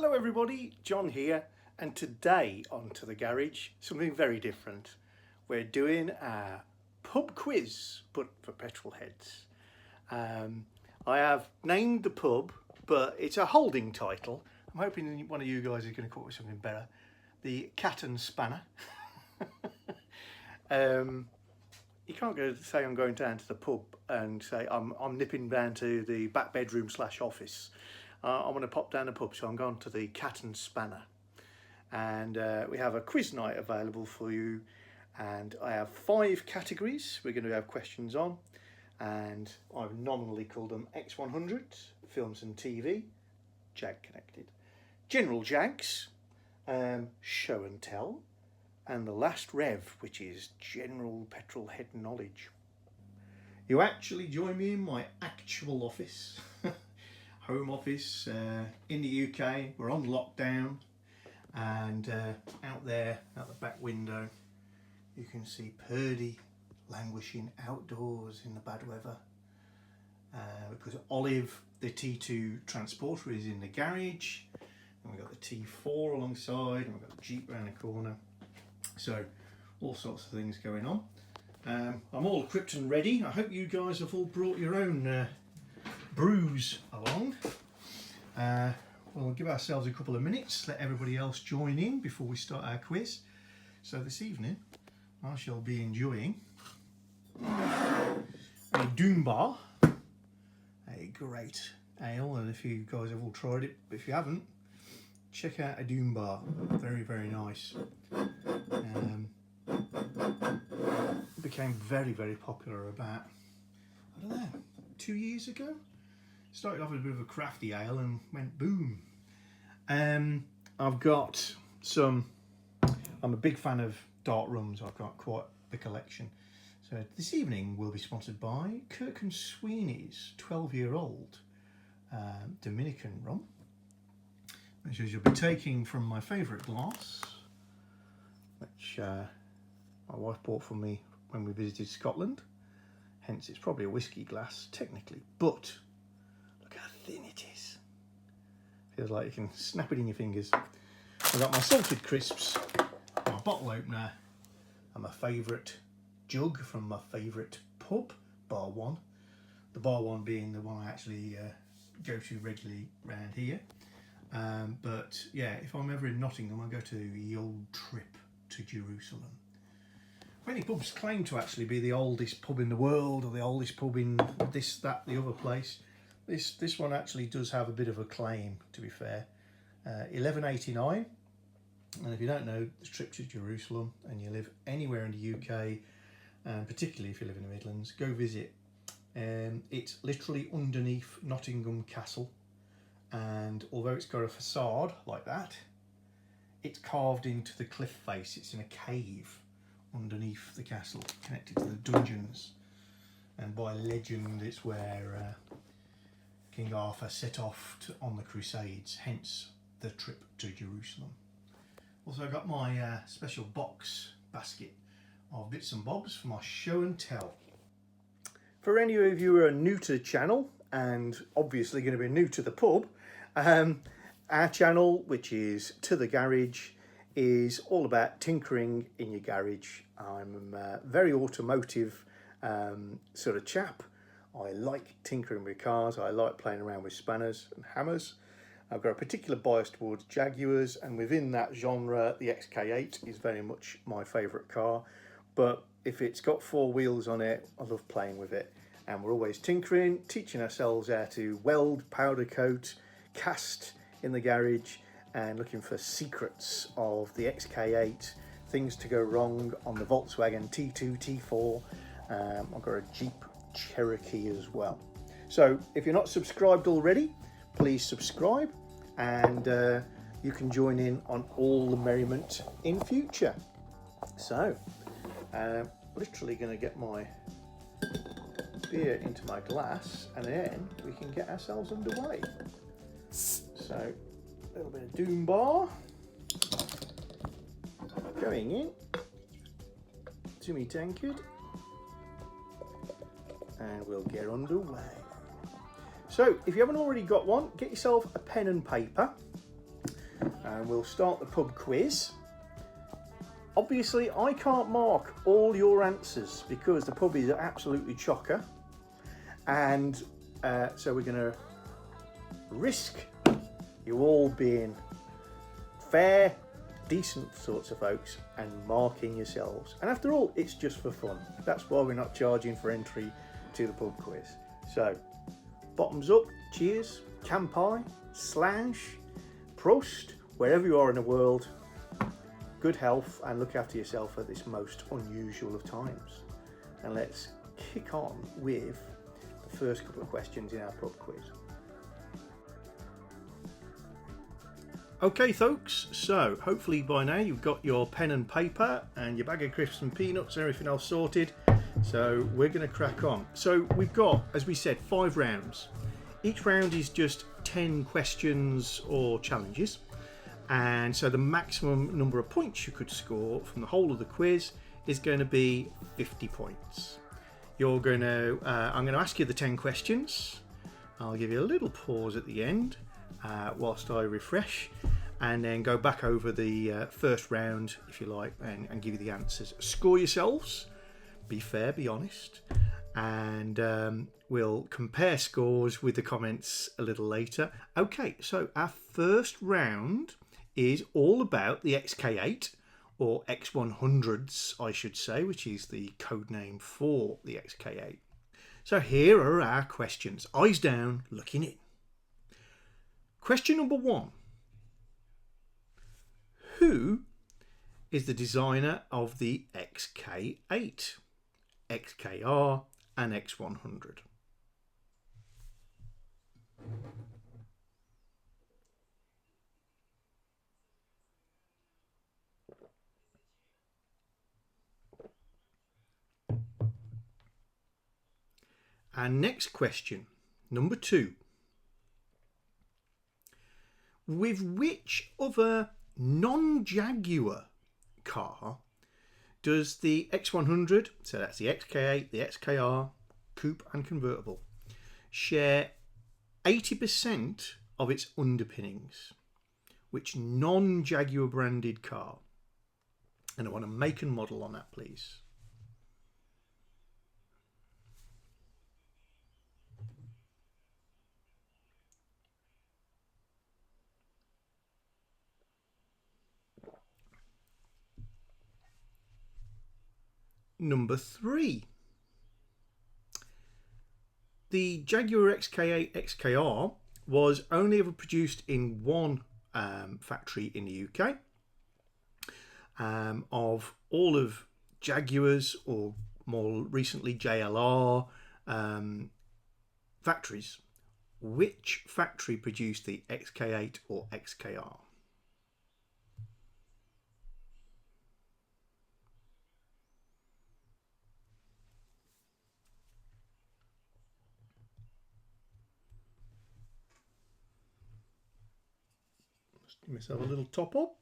Hello everybody, John here, and today on To The Garage, something very different. We're doing a pub quiz, but for petrol heads. I have named the pub, but it's a holding title. I'm hoping one of you guys is going to come up with something better. The Cat and Spanner. You can't say I'm going down to the pub and say I'm nipping down to the back bedroom / office. I want to pop down the pub, so I'm going to the Cat and Spanner. And we have a quiz night available for you. And I have 5 categories we're going to have questions on. And I've nominally called them X100, Films and TV, Jag Connected, General Jags, Show and Tell, and the last Rev, which is General Petrol Head Knowledge. You actually join me in my actual office. Home office in the UK. We're on lockdown, and out there out the back window you can see Purdy languishing outdoors in the bad weather, because Olive, the T2 transporter, is in the garage, and we've got the T4 alongside, and we've got the Jeep around the corner, so all sorts of things going on. I'm all equipped and ready. I hope you guys have all brought your own brews along. We'll give ourselves a couple of minutes, let everybody else join in before we start our quiz. So this evening I shall be enjoying a Jaguar, a great ale, and if you guys have all tried it, but if you haven't, check out a Jaguar. Very, very nice. It became very, very popular about, I don't know, 2 years ago. Started off as a bit of a crafty ale and went boom. I've got some, I'm a big fan of dark rums. I've got quite the collection. So this evening we'll be sponsored by Kirk and Sweeney's 12-year-old Dominican rum, which you'll be taking from my favourite glass, which my wife bought for me when we visited Scotland. Hence it's probably a whiskey glass technically, but look how thin it is. Feels like you can snap it in your fingers. I've got my salted crisps, my bottle opener, and my favourite jug from my favourite pub, Bar One. The Bar One being the one I actually go to regularly around here. But yeah, if I'm ever in Nottingham, I go to the old trip to Jerusalem. Many pubs claim to actually be the oldest pub in the world, or the oldest pub in this, that, the other place. This one actually does have a bit of a claim, to be fair. 1189, and if you don't know the trip to Jerusalem and you live anywhere in the UK, and particularly if you live in the Midlands, go visit. It's literally underneath Nottingham Castle, and although it's got a facade like that, it's carved into the cliff face. It's in a cave underneath the castle, connected to the dungeons, and by legend it's where King Arthur set off on the Crusades, hence the trip to Jerusalem. Also got my special box basket of bits and bobs for my show and tell. For any of you who are new to the channel, and obviously going to be new to the pub, our channel, which is To The Garage, is all about tinkering in your garage. I'm a very automotive sort of chap. I like tinkering with cars. I like playing around with spanners and hammers. I've got a particular bias towards Jaguars, and within that genre, the XK8 is very much my favourite car. But if it's got 4 wheels on it, I love playing with it. And we're always tinkering, teaching ourselves how to weld, powder coat, cast in the garage, and looking for secrets of the XK8, things to go wrong on the Volkswagen T2, T4. I've got a Jeep Cherokee as well. So if you're not subscribed already, please subscribe, and you can join in on all the merriment in future. So literally going to get my beer into my glass, and then we can get ourselves underway. So a little bit of Doom Bar going in to me tankard, and we'll get underway. So if you haven't already got one, get yourself a pen and paper, and we'll start the pub quiz. Obviously, I can't mark all your answers because the pub is absolutely chocker, and so we're going to risk you all being fair, decent sorts of folks and marking yourselves. And after all, it's just for fun. That's why we're not charging for entry to the pub quiz. So, bottoms up, cheers, kampai, slange, prost, wherever you are in the world. Good health and look after yourself at this most unusual of times. And let's kick on with the first couple of questions in our pub quiz. Okay folks, so hopefully by now you've got your pen and paper and your bag of crisps and peanuts and everything else sorted. So we're going to crack on. So we've got, as we said, 5 rounds. Each round is just 10 questions or challenges. And so the maximum number of points you could score from the whole of the quiz is going to be 50 points. I'm going to ask you the 10 questions. I'll give you a little pause at the end whilst I refresh, and then go back over the first round, if you like, and give you the answers. Score yourselves, be fair, be honest, and we'll compare scores with the comments a little later. Okay, so our first round is all about the XK8, or X100s I should say, which is the code name for the XK8. So here are our questions. Eyes down, looking in. Question number 1. Who is the designer of the XK8, XKR and X100? And next question, number 2. With which other non-Jaguar car does the X100, so that's the XK8, the XKR, coupe and convertible, share 80% of its underpinnings? Which non-Jaguar branded car? And I want a make and model on that, please. Number 3. The Jaguar XK8 XKR was only ever produced in one factory in the UK. Of all of Jaguars, or more recently JLR factories, which factory produced the XK8 or XKR? Just give myself a little top up.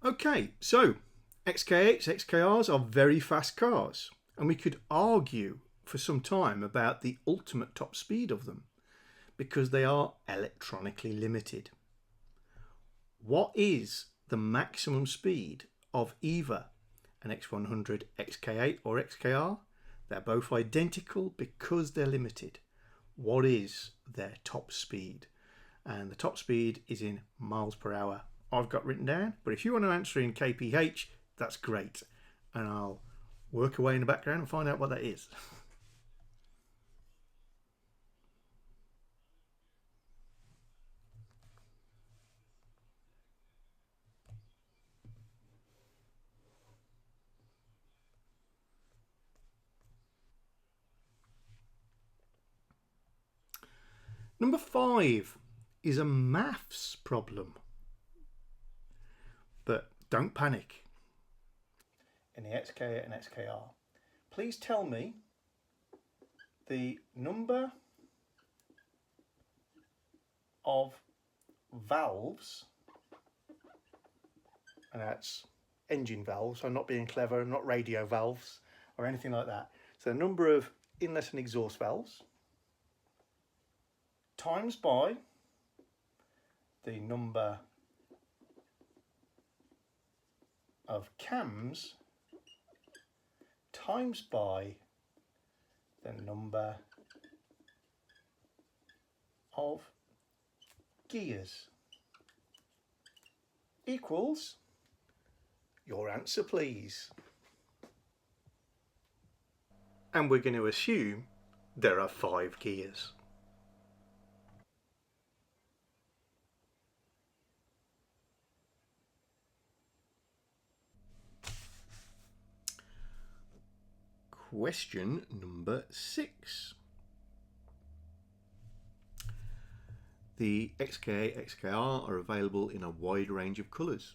Okay, so XK8s, XKRs are very fast cars, and we could argue for some time about the ultimate top speed of them because they are electronically limited. What is the maximum speed of either an X100, XK8 or XKR? They're both identical because they're limited. What is their top speed? And the top speed is in miles per hour. I've got written down, but if you want to answer in kph, that's great, and I'll work away in the background and find out what that is. Number 5 is a maths problem. But don't panic. In the XK8 and XKR, please tell me the number of valves, and that's engine valves, so I'm not being clever, I'm not radio valves or anything like that. So the number of inlet and exhaust valves times by the number of cams times by the number of gears equals your answer, please. And we're going to assume there are 5 gears. Question number 6. The XK, XKR are available in a wide range of colours.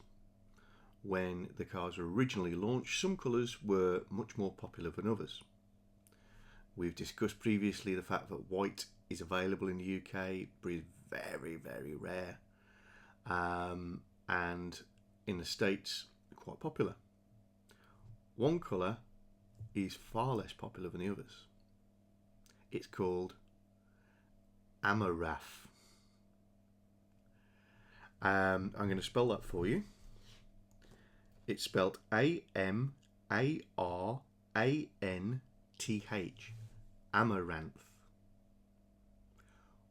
When the cars were originally launched, some colours were much more popular than others. We've discussed previously the fact that white is available in the UK, but is very, very rare. And in the States, quite popular. One colour is far less popular than the others. It's called Amaranth. I'm going to spell that for you. It's spelled A-M-A-R-A-N-T-H. Amaranth.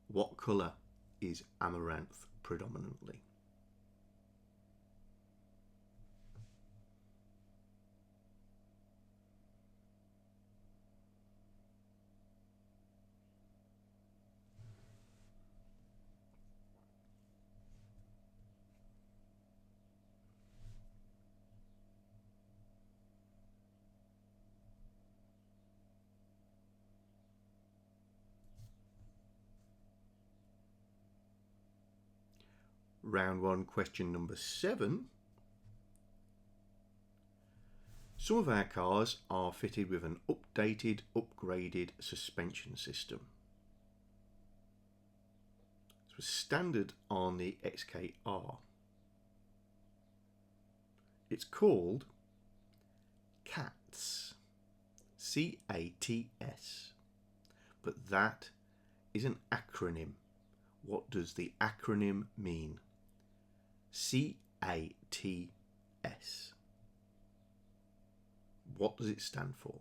What colour is amaranth predominantly? Round 1, question number 7. Some of our cars are fitted with an updated, upgraded suspension system. This was standard on the XKR. It's called CATS. C-A-T-S. But that is an acronym. What does the acronym mean? C-A-T-S. What does it stand for?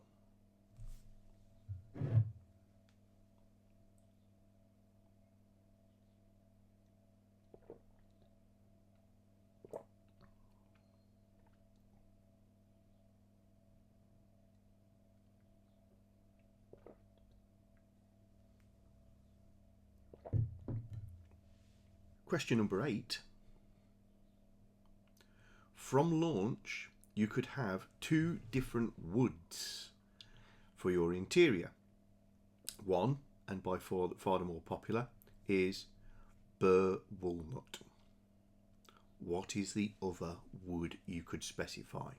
Question number 8. From launch, you could have 2 different woods for your interior. One, and by far the more popular, is burr walnut. What is the other wood you could specify?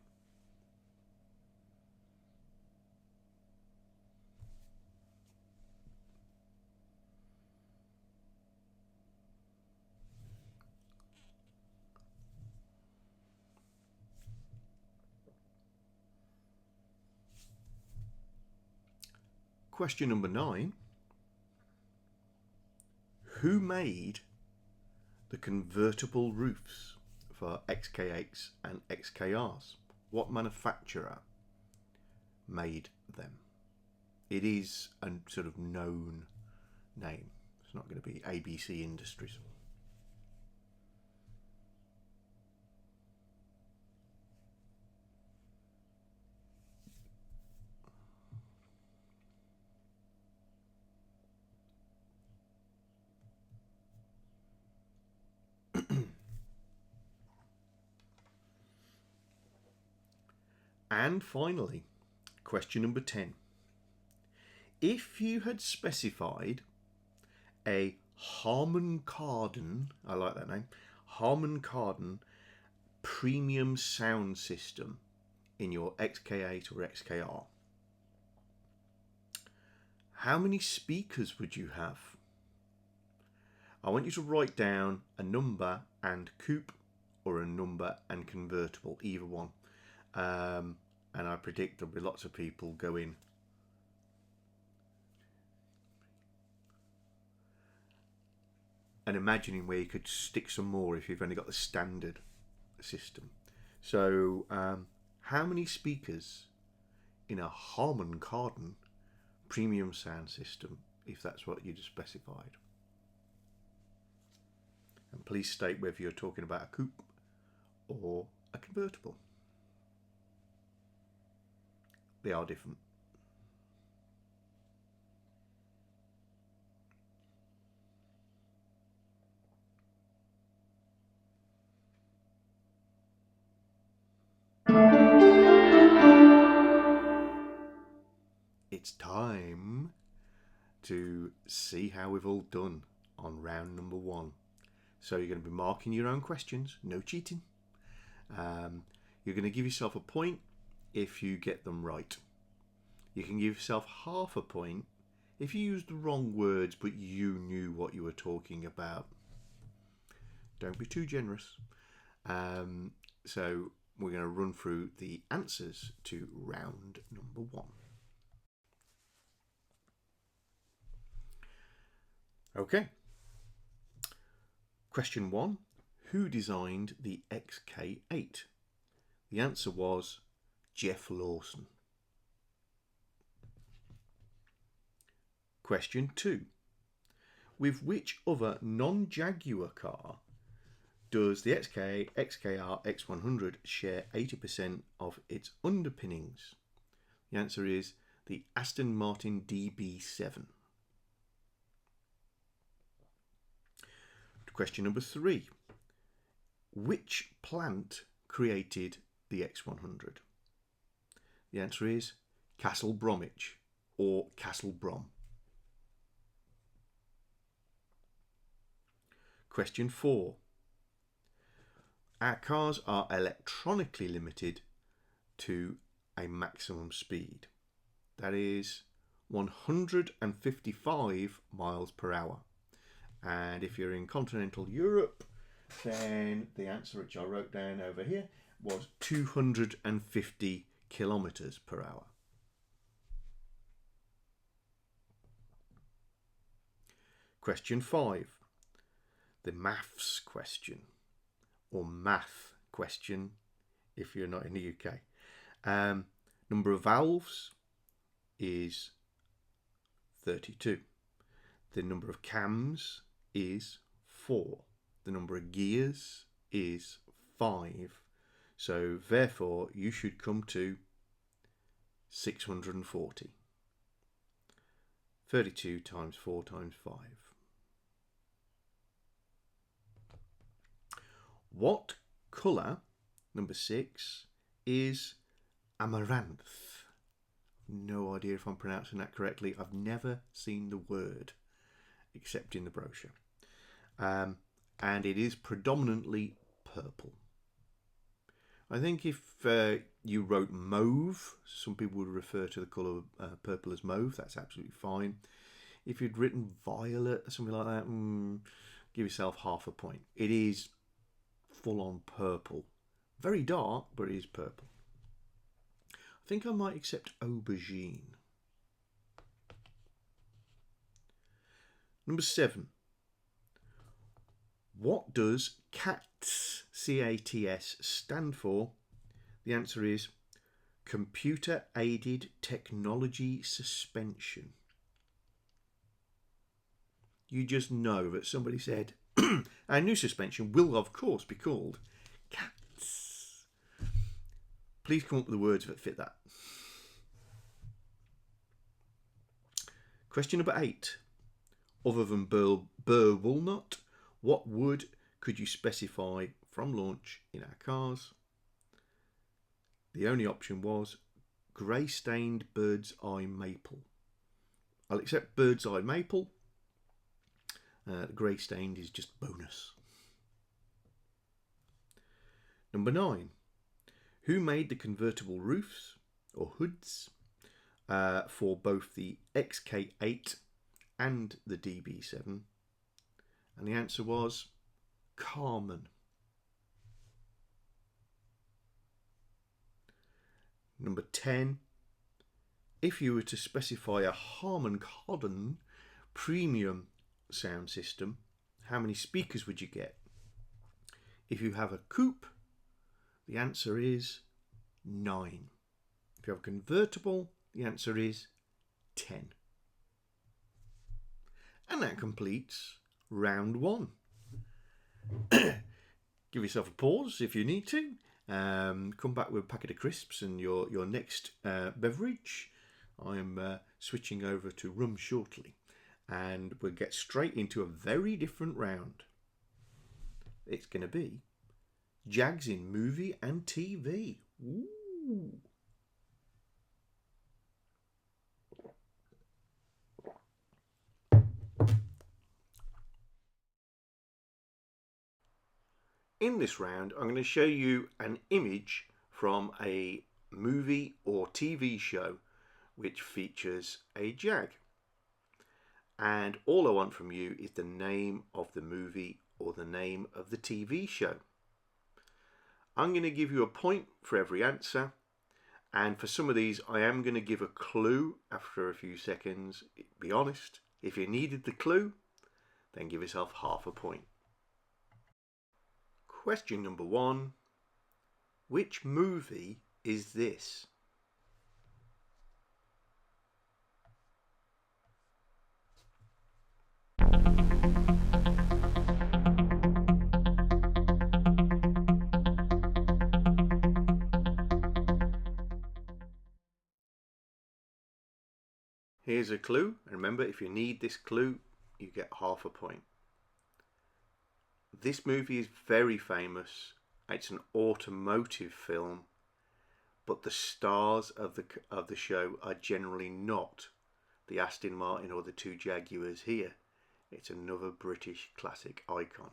Question number 9. Who made the convertible roofs for XK8s and XKRs? What manufacturer made them? It is a sort of known name. It's not going to be ABC Industries. And finally, question number 10. If you had specified a Harman Kardon, I like that name, Harman Kardon premium sound system in your XK8 or XKR, how many speakers would you have? I want you to write down a number and coupe or a number and convertible, either one. And I predict there'll be lots of people going and imagining where you could stick some more if you've only got the standard system. So, how many speakers in a Harman Kardon premium sound system, if that's what you'd specified? And please state whether you're talking about a coupe or a convertible. They are different. It's time to see how we've all done on round number 1. So you're going to be marking your own questions, no cheating. You're going to give yourself a point if you get them right. You can give yourself half a point if you used the wrong words but you knew what you were talking about. Don't be too generous. So we're going to run through the answers to round number 1. Okay. Question 1. Who designed the XK8? The answer was Jeff Lawson. Question 2. With which other non-Jaguar car does the XKR X100 share 80% of its underpinnings? The answer is the Aston Martin DB7. Question number 3. Which plant created the X100? The answer is Castle Bromwich or Castle Brom. Question 4. Our cars are electronically limited to a maximum speed. That is 155 miles per hour. And if you're in continental Europe, then the answer, which I wrote down over here, was 250 kilometers per hour. Question 5. The maths question, or math question if you're not in the UK. Number of valves is 32. The number of cams is 4. The number of gears is 5. So therefore you should come to 640. 32 times 4 times 5. What colour, number 6, is amaranth? No idea if I'm pronouncing that correctly. I've never seen the word except in the brochure. And it is predominantly purple. I think if you wrote mauve, some people would refer to the colour purple as mauve. That's absolutely fine. If you'd written violet or something like that, give yourself half a point. It is full on purple. Very dark, but it is purple. I think I might accept aubergine. Number 7. What does CATS, C-A-T-S, stand for? The answer is Computer Aided Technology Suspension. You just know that somebody said, our new suspension will of course be called CATS. Please come up with the words that fit that. Question number 8. Other than burr walnut, what wood could you specify from launch in our cars? The only option was grey stained bird's eye maple. I'll accept bird's eye maple. Grey stained is just bonus. Number 9. Who made the convertible roofs or hoods for both the XK8 and the DB7? And the answer was Carman. Number 10. If you were to specify a Harman Kardon premium sound system, how many speakers would you get? If you have a coupe, the answer is 9. If you have a convertible, the answer is 10. And that completes round 1. Give yourself a pause if you need to. Come back with a packet of crisps and your next beverage. I'm switching over to rum shortly, and we'll get straight into a very different round. It's going to be Jags in movie and TV. Ooh. In this round, I'm going to show you an image from a movie or TV show which features a Jag. And all I want from you is the name of the movie or the name of the TV show. I'm going to give you a point for every answer, and for some of these I am going to give a clue after a few seconds. Be honest, if you needed the clue, then give yourself half a point. Question number 1. Which movie is this? Here's a clue, and remember, if you need this clue, you get half a point. This movie is very famous. It's an automotive film, but the stars of the show are generally not the Aston Martin or the 2 Jaguars here. It's another British classic icon.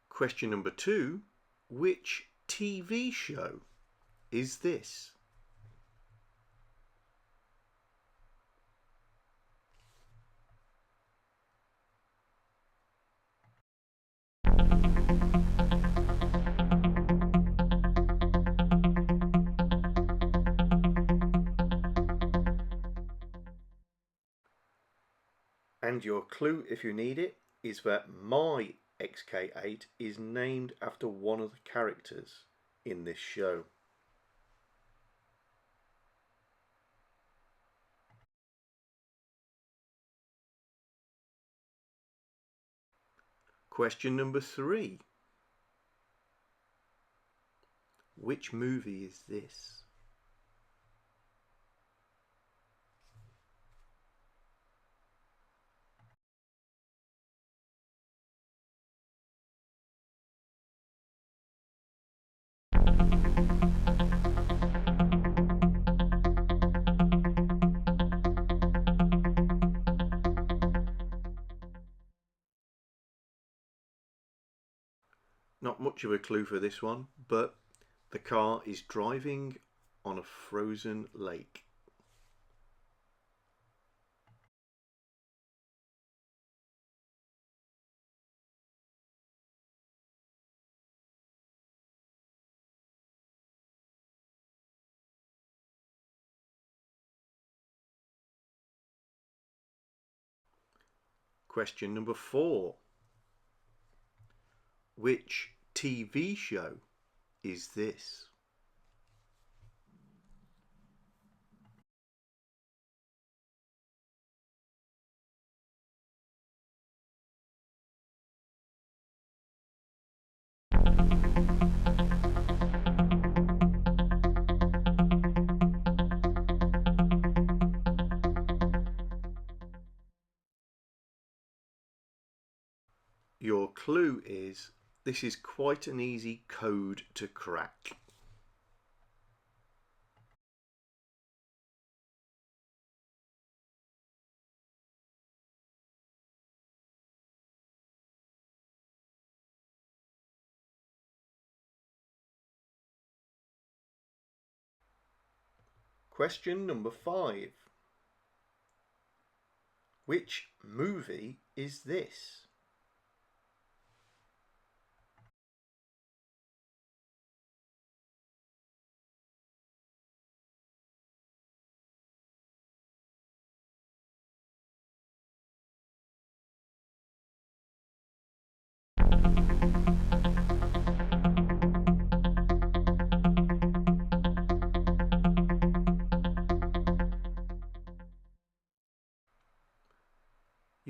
Question number 2. Which TV show is this? And your clue, if you need it, is that my XK8 is named after one of the characters in this show. Question number 3. Which movie is this? Not much of a clue for this one, but the car is driving on a frozen lake. Question number 4. Which TV show is this? Your clue is this is quite an easy code to crack. Question number 5. Which movie is this?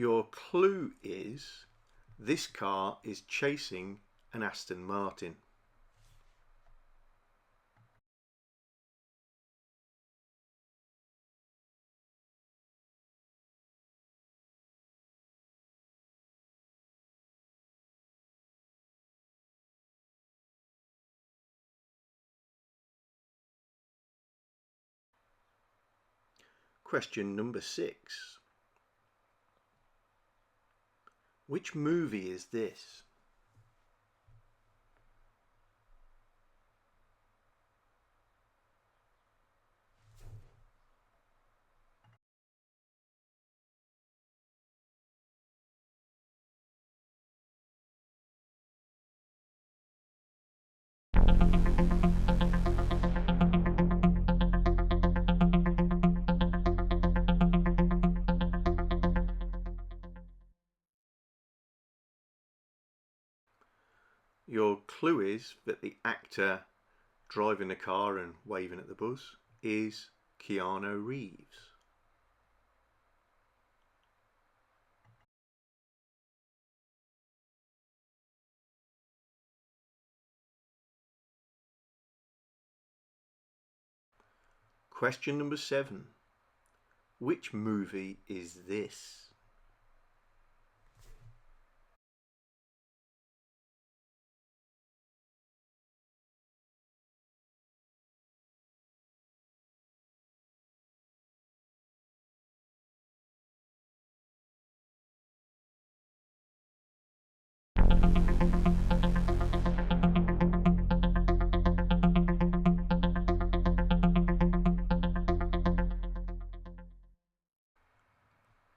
Your clue is this car is chasing an Aston Martin. Question number 6. Which movie is this? Your clue is that the actor driving the car and waving at the bus is Keanu Reeves. Question number 7. Which movie is this?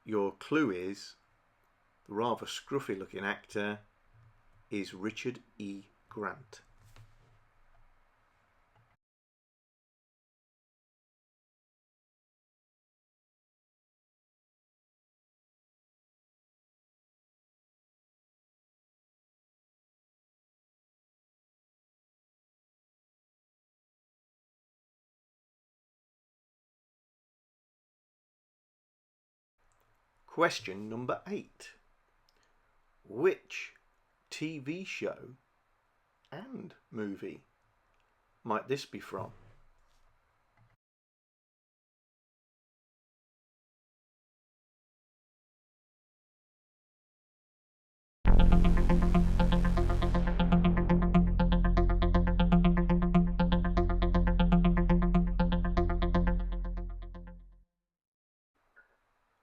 Your clue is the rather scruffy looking actor is Richard E. Grant. Question number 8. Which TV show and movie might this be from?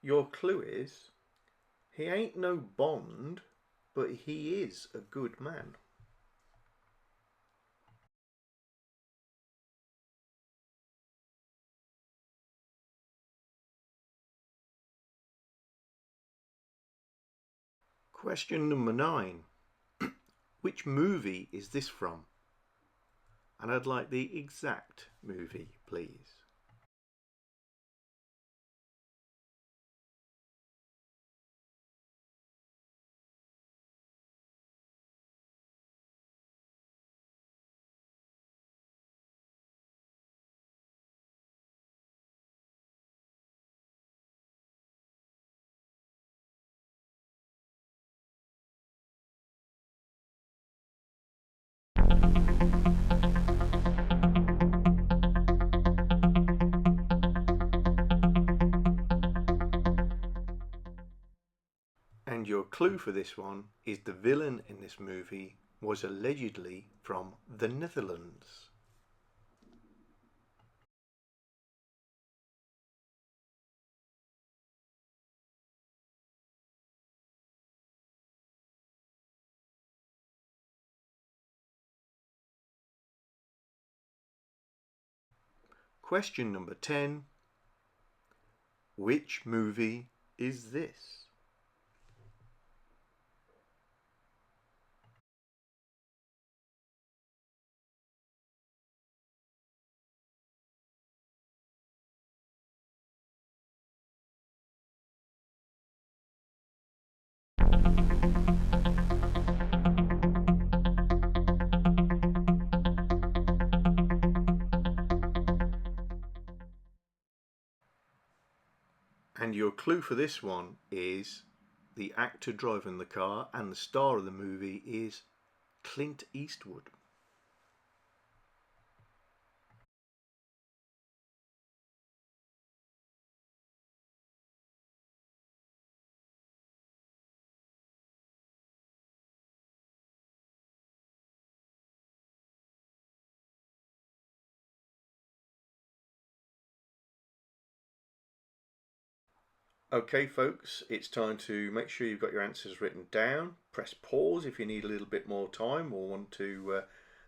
Your clue is he ain't no Bond, but he is a good man. Question number 9. Which movie is this from? And I'd like the exact movie, please. And your clue for this one is the villain in this movie was allegedly from the Netherlands. Question number 10. Which movie is this? And your clue for this one is the actor driving the car and the star of the movie is Clint Eastwood. Okay folks, it's time to make sure you've got your answers written down. Press pause if you need a little bit more time or want to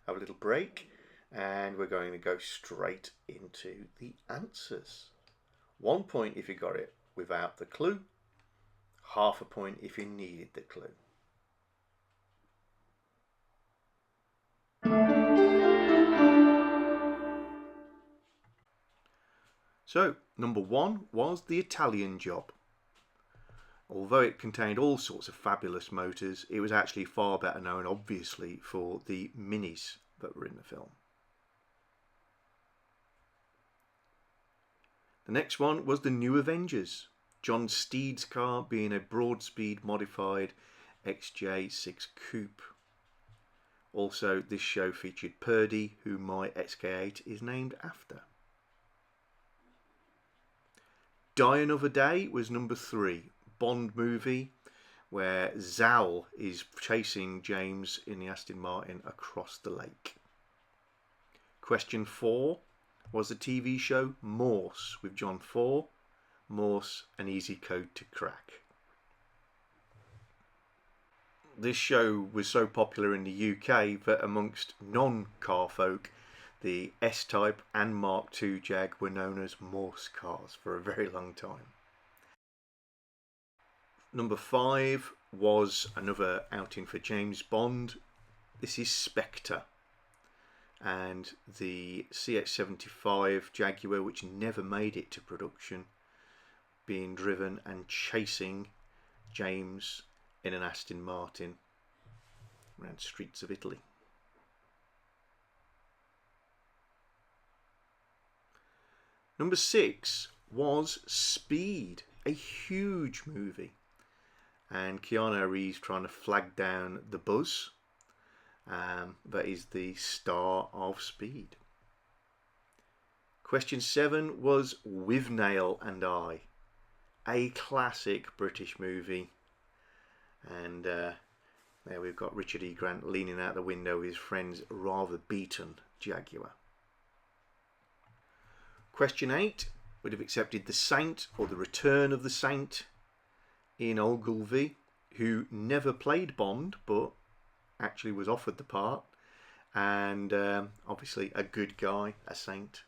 have a little break. And we're going to go straight into the answers. 1 point if you got it without the clue. Half a point if you needed the clue. So, number 1 was The Italian Job. Although it contained all sorts of fabulous motors, it was actually far better known, obviously, for the minis that were in the film. The next one was The New Avengers, John Steed's car being a Broadspeed modified XJ6 Coupe. Also, this show featured Purdy, who my XK8 is named after. Die Another Day was number 3, Bond movie, where Zal is chasing James in the Aston Martin across the lake. Question 4 was the TV show Morse with John Ford. Morse, an easy code to crack. This show was so popular in the UK that amongst non-car folk, the S-Type and Mark II Jag were known as Morse cars for a very long time. Number 5 was another outing for James Bond. This is Spectre, and the CX-75 Jaguar, which never made it to production, being driven and chasing James in an Aston Martin around streets of Italy. Number 6 was Speed, a huge movie, and Keanu Reeves trying to flag down the Buzz. That is the star of Speed. Question 7 was Withnail and I, a classic British movie, and there we've got Richard E. Grant leaning out the window with his friend's rather beaten Jaguar. Question 8 would have accepted The Saint, or The Return of the Saint, Ian Ogilvy, who never played Bond but actually was offered the part, and obviously a good guy, a saint.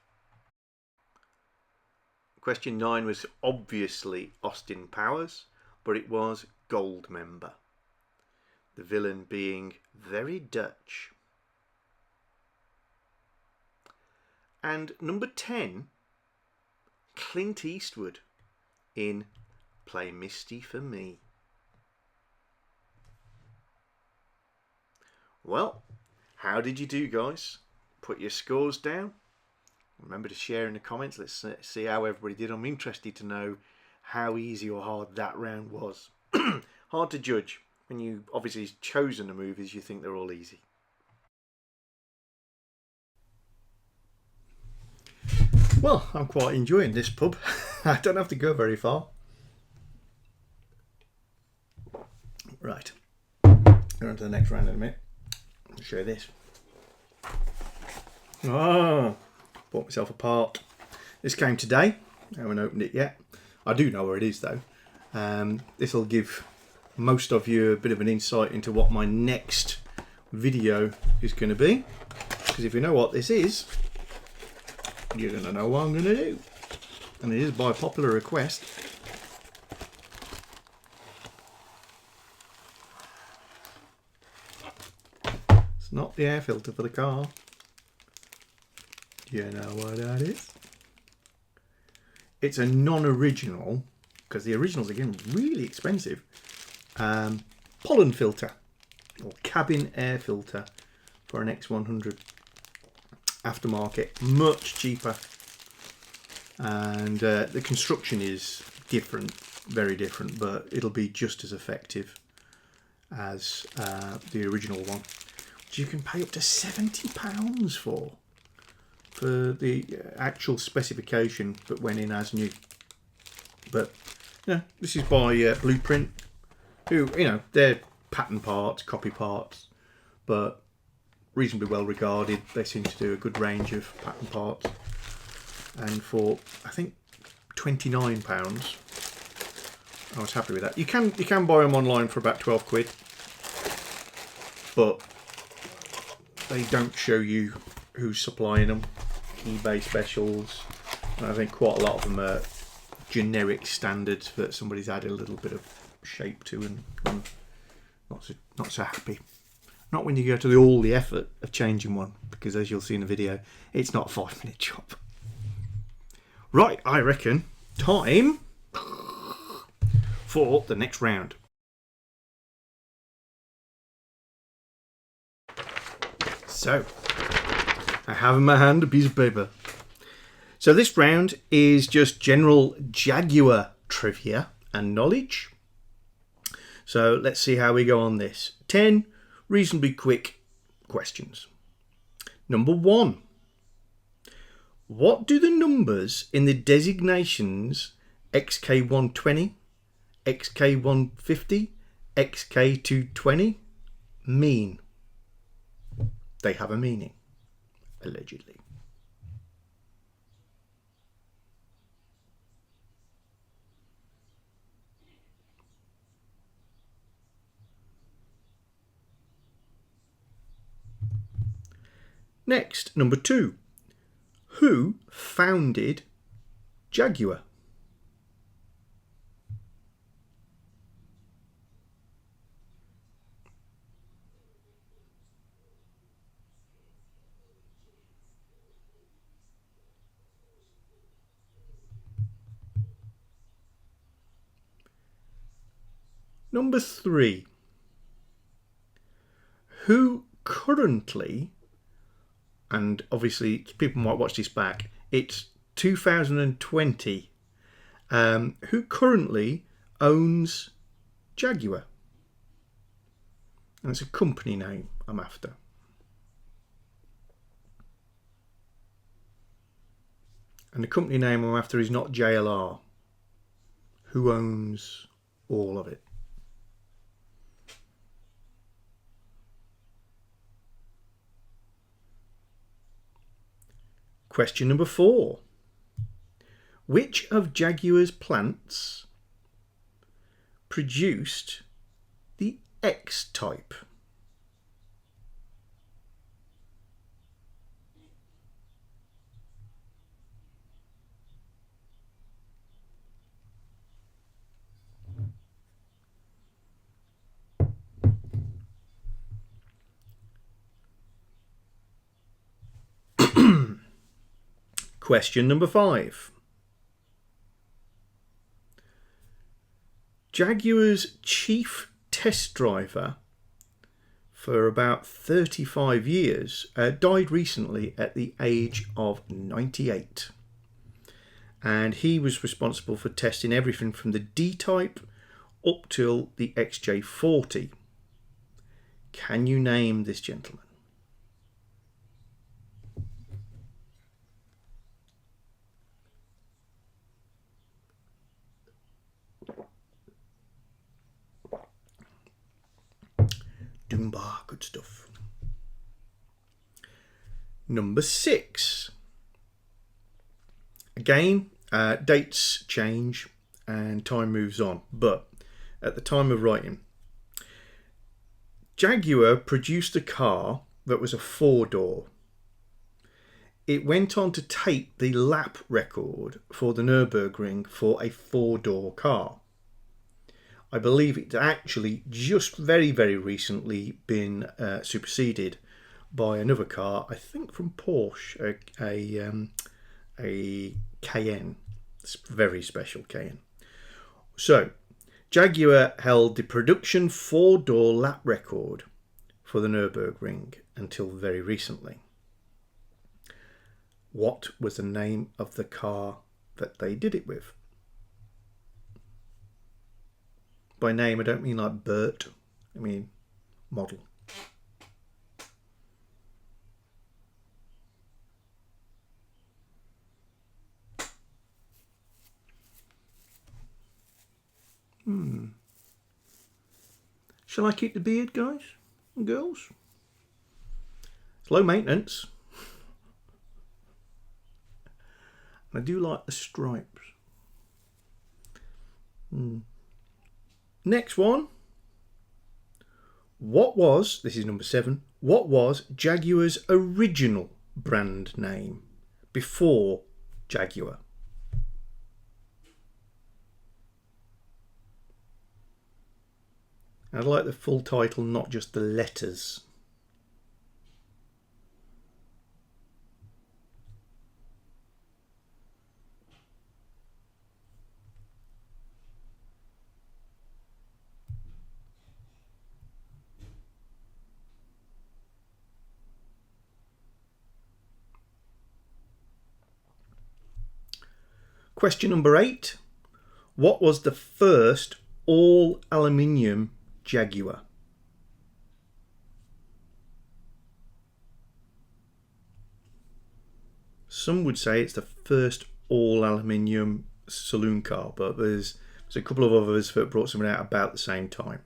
Question 9 was obviously Austin Powers, but it was Goldmember, the villain being very Dutch. And number 10, Clint Eastwood in Play Misty for Me. Well, how did you do, guys? Put your scores down. Remember to share in the comments. Let's see how everybody did. I'm interested to know how easy or hard that round was. Hard to judge. When you obviously chosen the movies, you think they're all easy. Well, I'm quite enjoying this pub. I don't have to go very far. Right. Go on to the next round in a minute. I'll show you this. Ah, bought myself a part. This came today. I haven't opened it yet. I do know where it is though. This will give most of you a bit of an insight into what my next video is going to be. Because if you know what this is, you're going to know what I'm going to do. And it is by popular request. It's not the air filter for the car. Do you know what that is? It's a non-original, because the originals are getting really expensive. Pollen filter, or cabin air filter for an X100 aftermarket, much cheaper, and the construction is different very different, but it'll be just as effective as the original one, which you can pay up to £70 for the actual specification, but went in as new. But yeah, this is by Blueprint, who, you know, they're pattern parts, copy parts, but reasonably well regarded. They seem to do a good range of pattern parts, and for I think £29, I was happy with that. You can buy them online for about 12 quid, but they don't show you who's supplying them. eBay specials, and I think quite a lot of them are generic standards that somebody's added a little bit of shape to, and I'm not so happy. Not when you go to all the effort of changing one, because as you'll see in the video, it's not a 5-minute job. Right, I reckon time for the next round. So, I have in my hand a piece of paper. So this round is just general Jaguar trivia and knowledge. So let's see how we go on this. 10 reasonably quick questions. Number 1. What do the numbers in the designations XK120, XK150, XK220 mean? They have a meaning, allegedly. Next, number 2. Who founded Jaguar? Number 3. Who currently, and obviously people might watch this back, it's 2020, who currently owns Jaguar? And it's a company name I'm after. And the company name I'm after is not JLR. Who owns all of it? Question number 4. Which of Jaguar's plants produced the X-Type? Question number 5. Jaguar's chief test driver for about 35 years died recently at the age of 98. And he was responsible for testing everything from the D-Type up till the XJ40. Can you name this gentleman? Dunbar, good stuff. Number 6. Again, dates change and time moves on, but at the time of writing, Jaguar produced a car that was a 4-door. It went on to take the lap record for the Nürburgring for a 4-door car. I believe it's actually just very, very recently been superseded by another car, I think from Porsche, a Cayenne. It's a very special Cayenne. So, Jaguar held the production 4-door lap record for the Nürburgring until very recently. What was the name of the car that they did it with? By name, I don't mean like Bert. I mean model. Shall I keep the beard, guys and girls? It's low maintenance. I do like the stripes. Next one. This is number 7. What was Jaguar's original brand name before Jaguar? I'd like the full title, not just the letters. Question number 8. What was the first all aluminium Jaguar? Some would say it's the first all aluminium saloon car, but there's a couple of others that brought something out about the same time.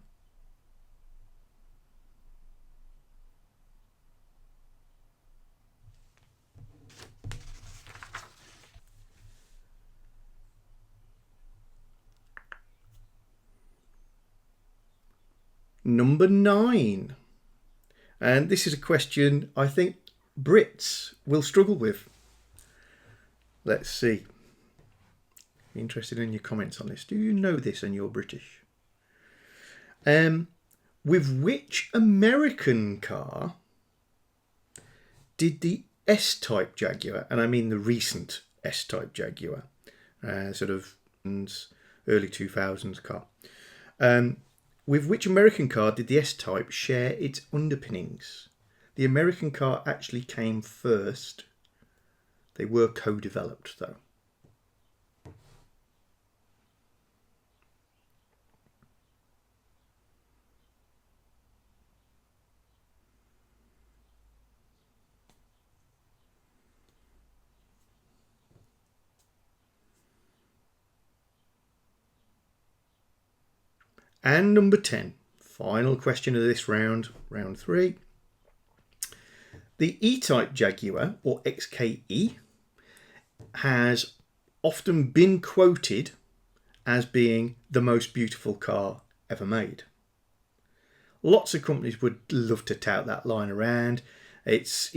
Number 9. And this is a question I think Brits will struggle with. Let's see. Interested in your comments on this. Do you know this and you're British? With which American car did the S-Type Jaguar, and I mean the recent S-Type Jaguar, sort of early 2000s car, with which American car did the S-Type share its underpinnings? The American car actually came first. They were co-developed though. And number 10, final question of this round, round 3. The E-Type Jaguar, or XKE, has often been quoted as being the most beautiful car ever made. Lots of companies would love to tout that line around. It's,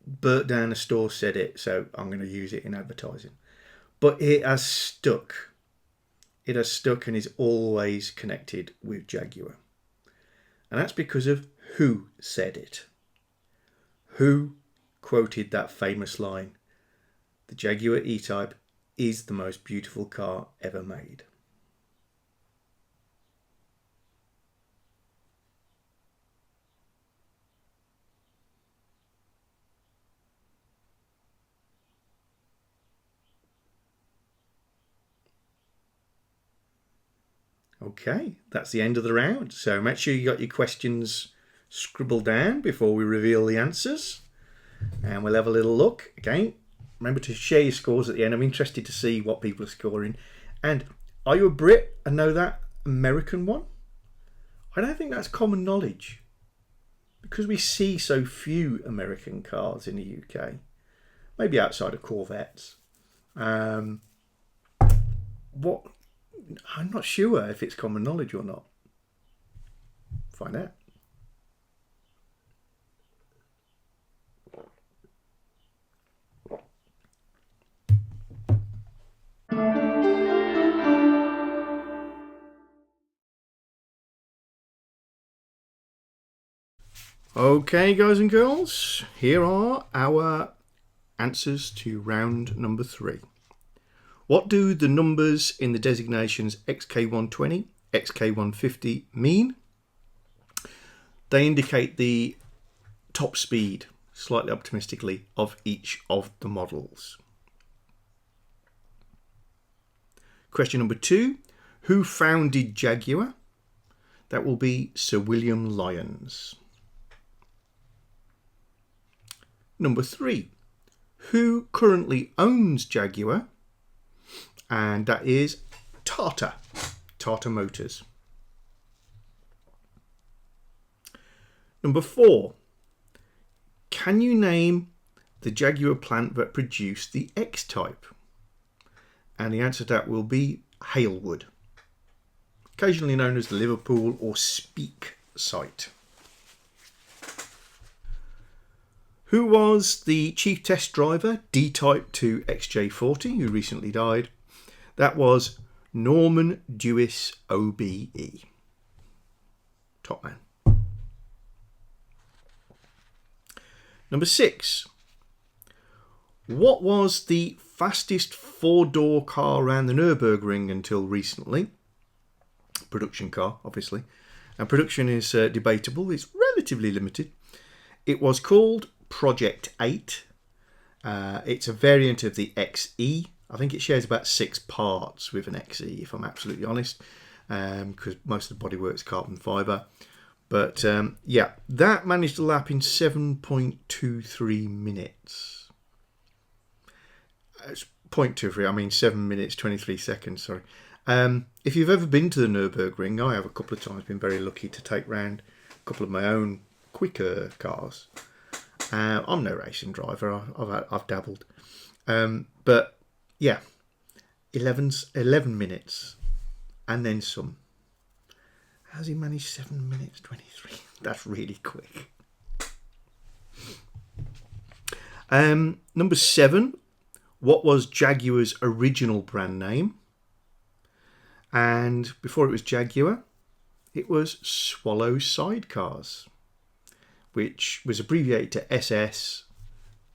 Bert down the store said it, so I'm going to use it in advertising. But it has stuck. It has stuck and is always connected with Jaguar. And that's because of who said it. Who quoted that famous line? The Jaguar E-Type is the most beautiful car ever made. Okay, that's the end of the round. So make sure you got your questions scribbled down before we reveal the answers. And we'll have a little look. Again, remember to share your scores at the end. I'm interested to see what people are scoring. And are you a Brit and know that American one? I don't think that's common knowledge. Because we see so few American cars in the UK. Maybe outside of Corvettes. I'm not sure if it's common knowledge or not. Find out. Okay, guys and girls, here are our answers to round number 3. What do the numbers in the designations XK120, XK150 mean? They indicate the top speed, slightly optimistically, of each of the models. Question number 2, who founded Jaguar? That will be Sir William Lyons. Number 3. Who currently owns Jaguar? And that is Tata Motors. Number 4. Can you name the Jaguar plant that produced the X-Type? And the answer to that will be Halewood, occasionally known as the Liverpool or Speak site. Who was the chief test driver D-Type to XJ40 who recently died? That was Norman Dewis OBE. Top man. Number 6. What was the fastest 4-door car around the Nürburgring until recently? Production car, obviously. And production is debatable. It's relatively limited. It was called Project 8. It's a variant of the XE. I think it shares about 6 parts with an XE, if I'm absolutely honest, because most of the bodywork's carbon fibre. But yeah, that managed to lap in 7.23 minutes. It's 0.23, I mean 7 minutes 23 seconds, sorry. If you've ever been to the Nürburgring, I have a couple of times been very lucky to take round a couple of my own quicker cars. I'm no racing driver, I've dabbled. But yeah, 11 minutes and then some. How's he managed 7 minutes 23? That's really quick. Number 7. What was Jaguar's original brand name? And before it was Jaguar, it was Swallow Sidecars, which was abbreviated to SS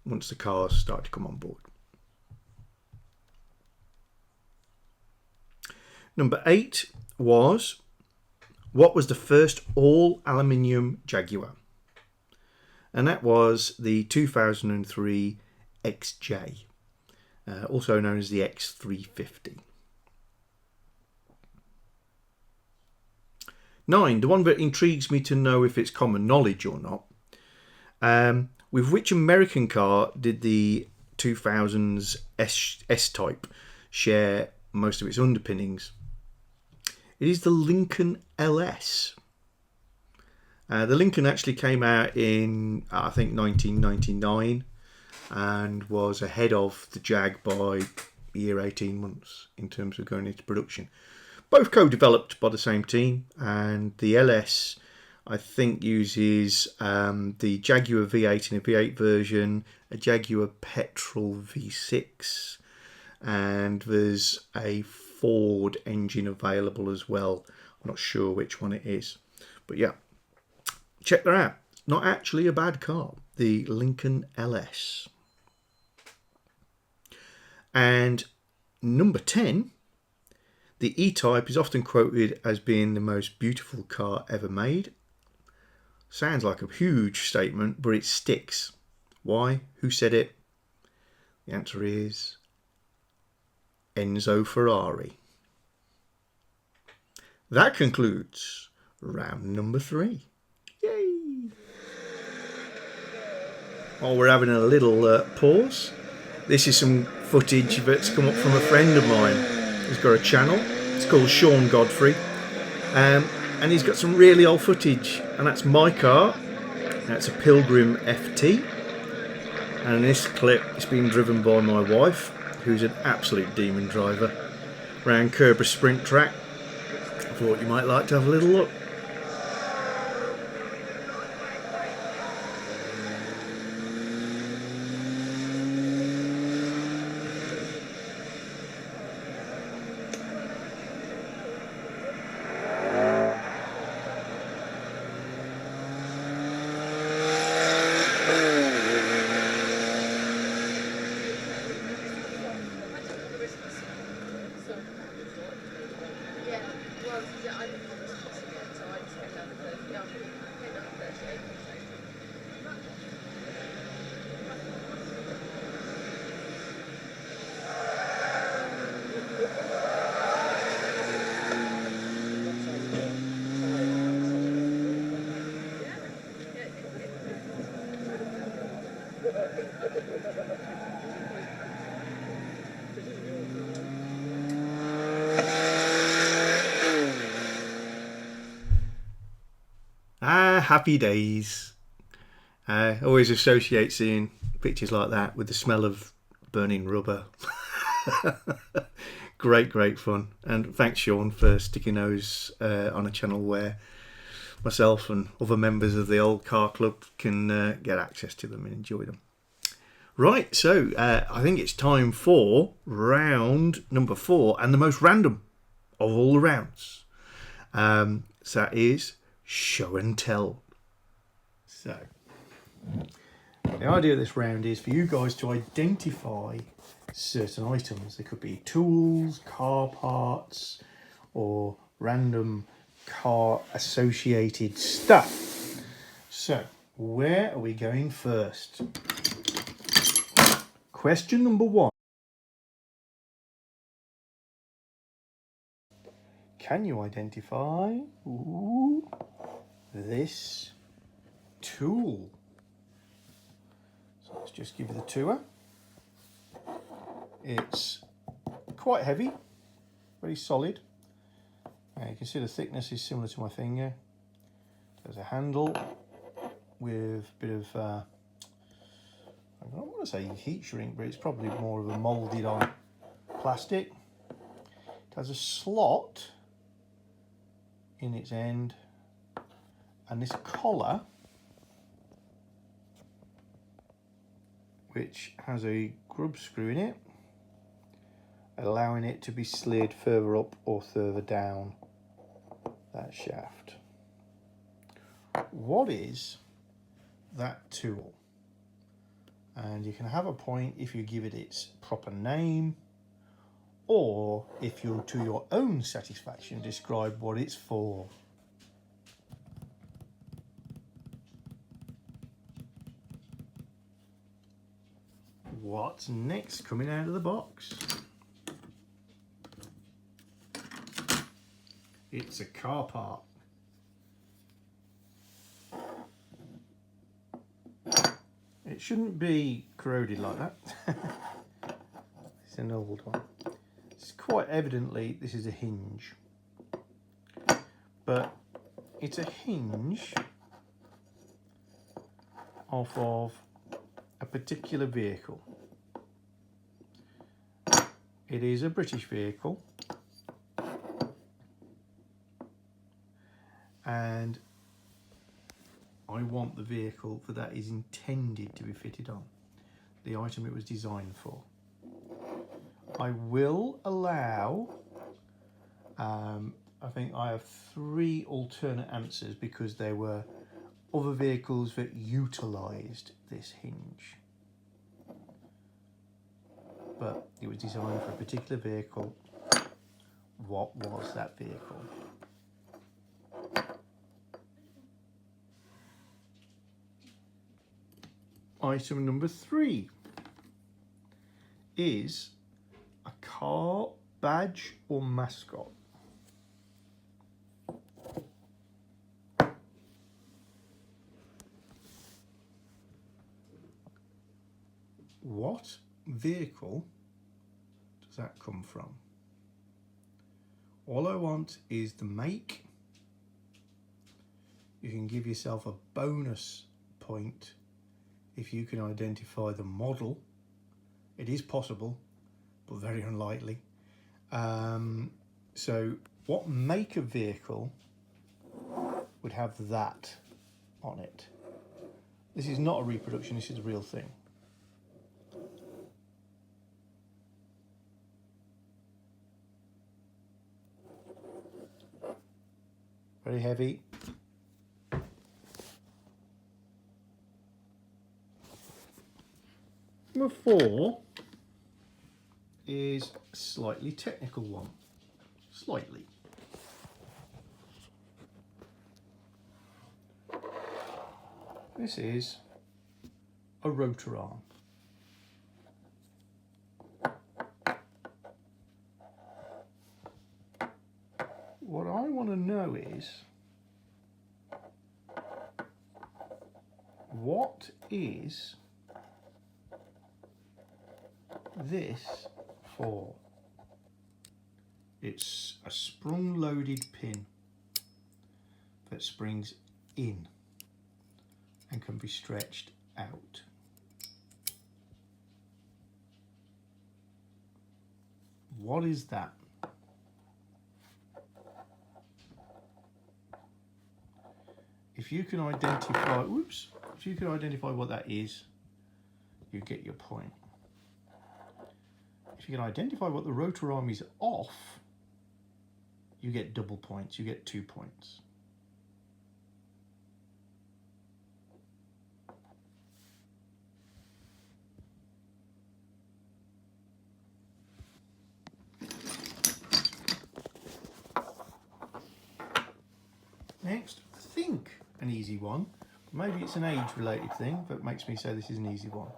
once the cars started to come on board. Number 8 was, what was the first all-aluminium Jaguar? And that was the 2003 XJ, also known as the X350. 9, the one that intrigues me to know if it's common knowledge or not. With which American car did the 2000s S-Type share most of its underpinnings? It is the Lincoln LS. The Lincoln actually came out in, I think, 1999 and was ahead of the Jag by a year, 18 months in terms of going into production. Both co-developed by the same team, and the LS, I think, uses the Jaguar V8 in a V8 version, a Jaguar Petrol V6, and there's a Ford engine available as well. I'm not sure which one it is, but yeah, check that out. It's not actually a bad car, the Lincoln LS. And number 10, the E-Type is often quoted as being the most beautiful car ever made. Sounds like a huge statement, but it sticks. Why? Who said it? The answer is Enzo Ferrari. That concludes round number 3. Yay! While we're having a little pause, this is some footage that's come up from a friend of mine. He's got a channel, it's called Sean Godfrey, and he's got some really old footage, and that's my car. That's a Pilgrim FT, and in this clip it's being driven by my wife, who's an absolute demon driver, around Kerber Sprint Track. I thought you might like to have a little look. Happy days. I always associate seeing pictures like that with the smell of burning rubber. Great fun. And thanks, Sean, for sticking those on a channel where myself and other members of the old car club can get access to them and enjoy them. Right, so I think it's time for round number 4 and the most random of all the rounds. So that is show and tell. So the idea of this round is for you guys to identify certain items. They could be tools, car parts, or random car associated stuff. So where are we going first? Question number 1. Can you identify this tool? So let's just give you the tour. It's quite heavy, very solid. You can see the thickness is similar to my finger. There's a handle with a bit of, I don't want to say heat shrink, but it's probably more of a moulded on plastic. It has a slot in its end, and this collar, which has a grub screw in it, allowing it to be slid further up or further down that shaft. What is that tool? And you can have a point if you give it its proper name, or if you, to your own satisfaction, describe what it's for. What's next coming out of the box? It's a car part. It shouldn't be corroded like that. It's an old one. It's quite evidently this is a hinge, but it's a hinge off of a particular vehicle. It is a British vehicle, and I want the vehicle that is intended to be fitted on, the item it was designed for. I will allow, I think I have 3 alternate answers because there were other vehicles that utilised this hinge. But it was designed for a particular vehicle. What was that vehicle? Item number 3 is a car badge or mascot. What vehicle does that come from? All I want is the make. You can give yourself a bonus point if you can identify the model. It is possible, but very unlikely. So what make of vehicle would have that on it? This is not a reproduction, this is a real thing. Very heavy. Number 4 is a slightly technical one. Slightly. This is a rotor arm. What I want to know is, what is this for? It's a sprung loaded pin that springs in. and can be stretched out. What is that? If you can identify, if you can identify what that is, you get your point. If you can identify what the rotor arm is off, you get double points, you get 2 points. Next, I think an easy one. Maybe it's an age-related thing, but makes me say this is an easy one.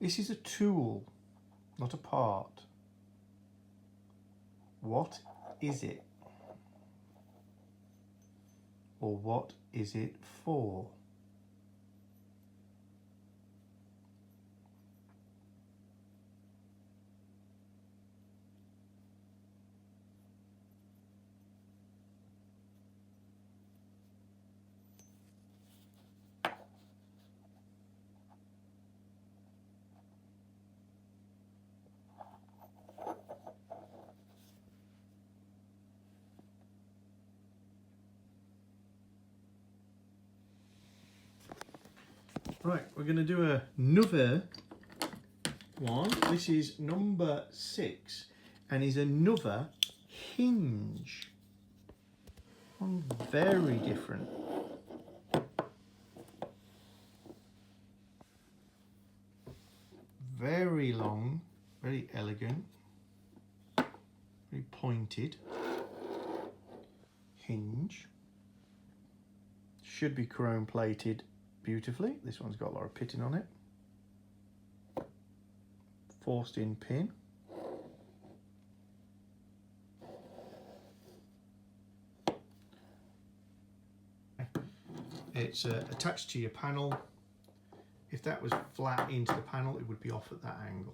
This is a tool, not a part. What is it? Or what is it for? Right, we're going to do another one. This is number 6 and is another hinge. One very different. Very long, very elegant, very pointed hinge. Should be chrome plated beautifully. This one's got a lot of pitting on it. Forced in pin. It's attached to your panel. If that was flat into the panel, it would be off at that angle.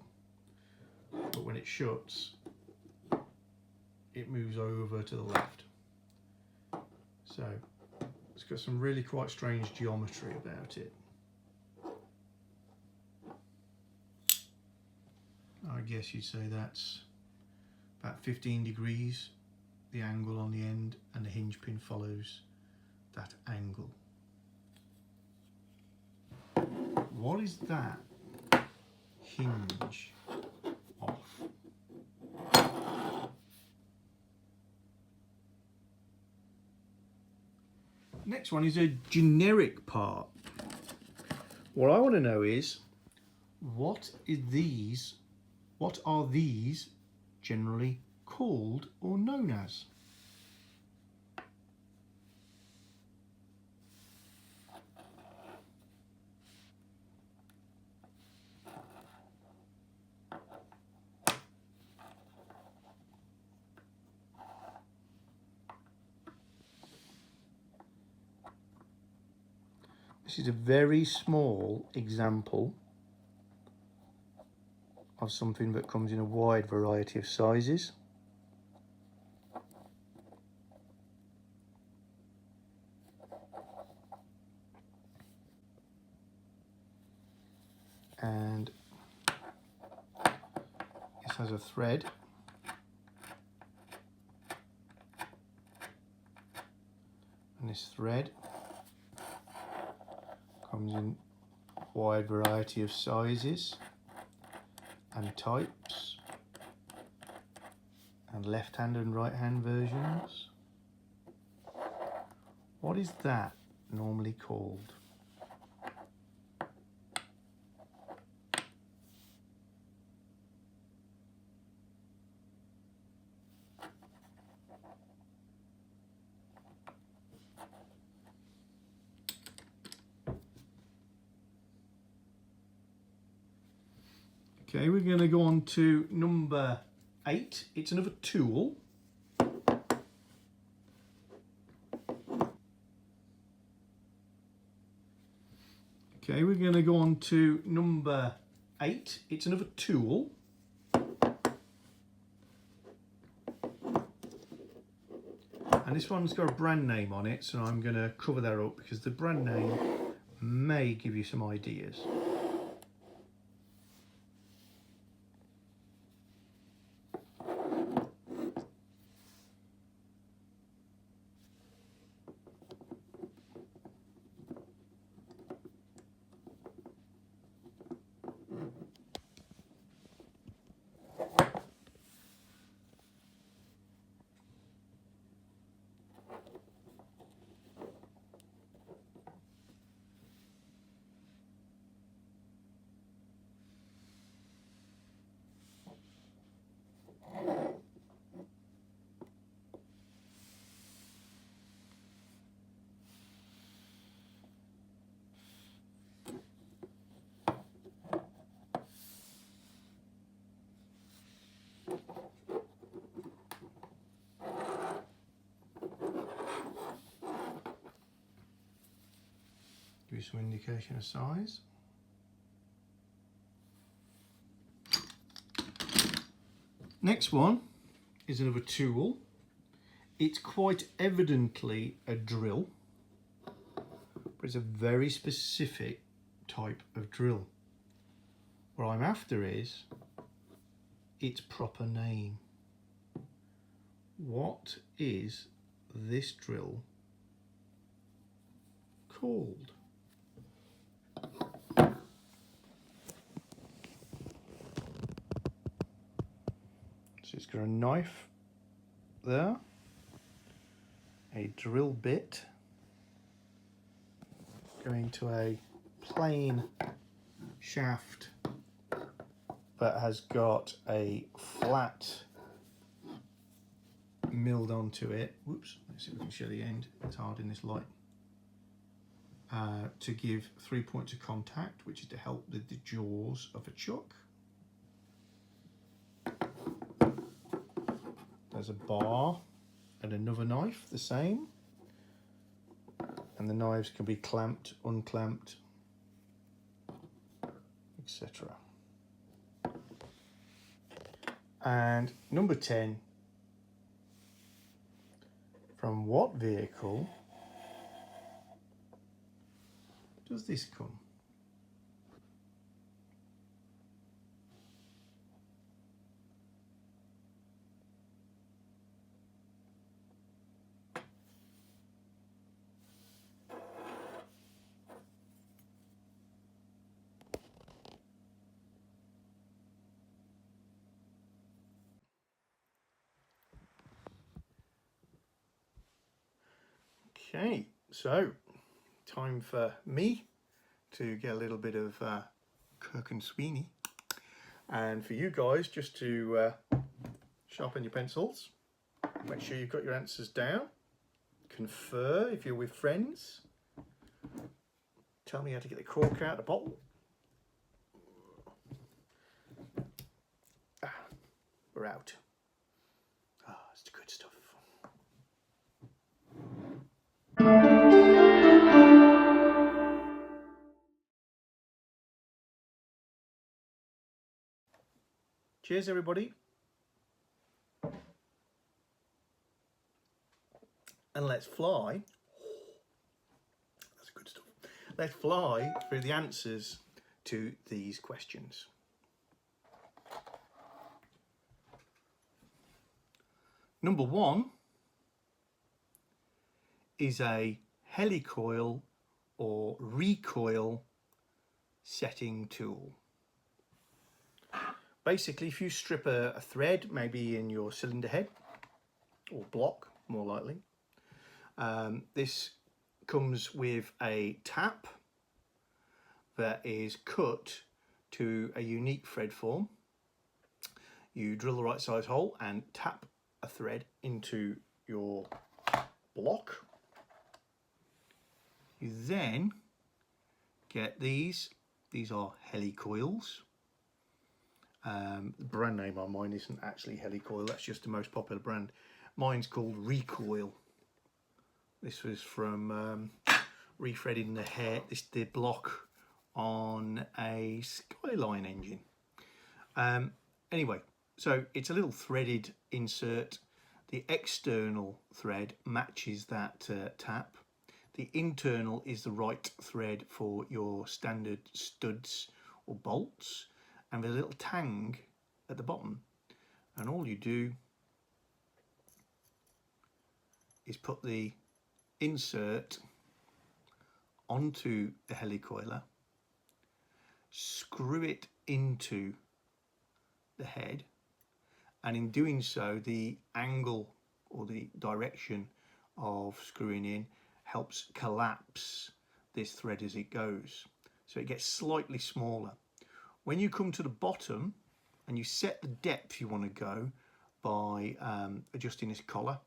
But when it shuts, it moves over to the left. So it's got some really quite strange geometry about it. I guess you'd say that's about 15 degrees, the angle on the end, and the hinge pin follows that angle. What is that hinge off? Next one is a generic part. What I want to know is, what are these generally called or known as? This is a very small example of something that comes in a wide variety of sizes. And this has a thread. And this thread comes in a wide variety of sizes and types, and left hand and right hand versions. What is that normally called? Okay, we're going to go on to number 8. It's another tool. Okay, we're going to go on to number 8. It's another tool. And this one's got a brand name on it, so I'm going to cover that up because the brand name may give you some ideas. Give you some indication of size. Next one is another tool. It's quite evidently a drill, but it's a very specific type of drill. What I'm after is its proper name. What is this drill called? So it's got a knife there, a drill bit going to a plain shaft that has got a flat milled onto it. Whoops, let's see if we can show the end. It's hard in this light. To give 3 points of contact, which is to help with the jaws of a chuck. There's a bar and another knife, the same. And the knives can be clamped, unclamped, etc. And number 10, from what vehicle does this come? Okay, so time for me to get a little bit of Kirk and Sweeney, and for you guys just to sharpen your pencils, make sure you've got your answers down, confer if you're with friends, tell me how to get the cork out of the bottle. We're out. It's the good stuff. Cheers, everybody. And let's fly. That's good stuff. Let's fly through the answers to these questions. Number 1 is a helicoil or recoil setting tool. Basically, if you strip a thread, maybe in your cylinder head or block, more likely, this comes with a tap that is cut to a unique thread form. You drill the right size hole and tap a thread into your block. You then get these are helicoils. The brand name on mine isn't actually Helicoil, that's just the most popular brand. Mine's called Recoil. This was from rethreading the block on a Skyline engine. Anyway, so it's a little threaded insert The external thread matches that tap. The internal is the right thread for your standard studs or bolts, and there's a little tang at the bottom, and all you do is put the insert onto the helicoiler, screw it into the head, and in doing so the angle or the direction of screwing in helps collapse this thread as it goes, so it gets slightly smaller. When you come to the bottom and you set the depth you want to go by adjusting this collar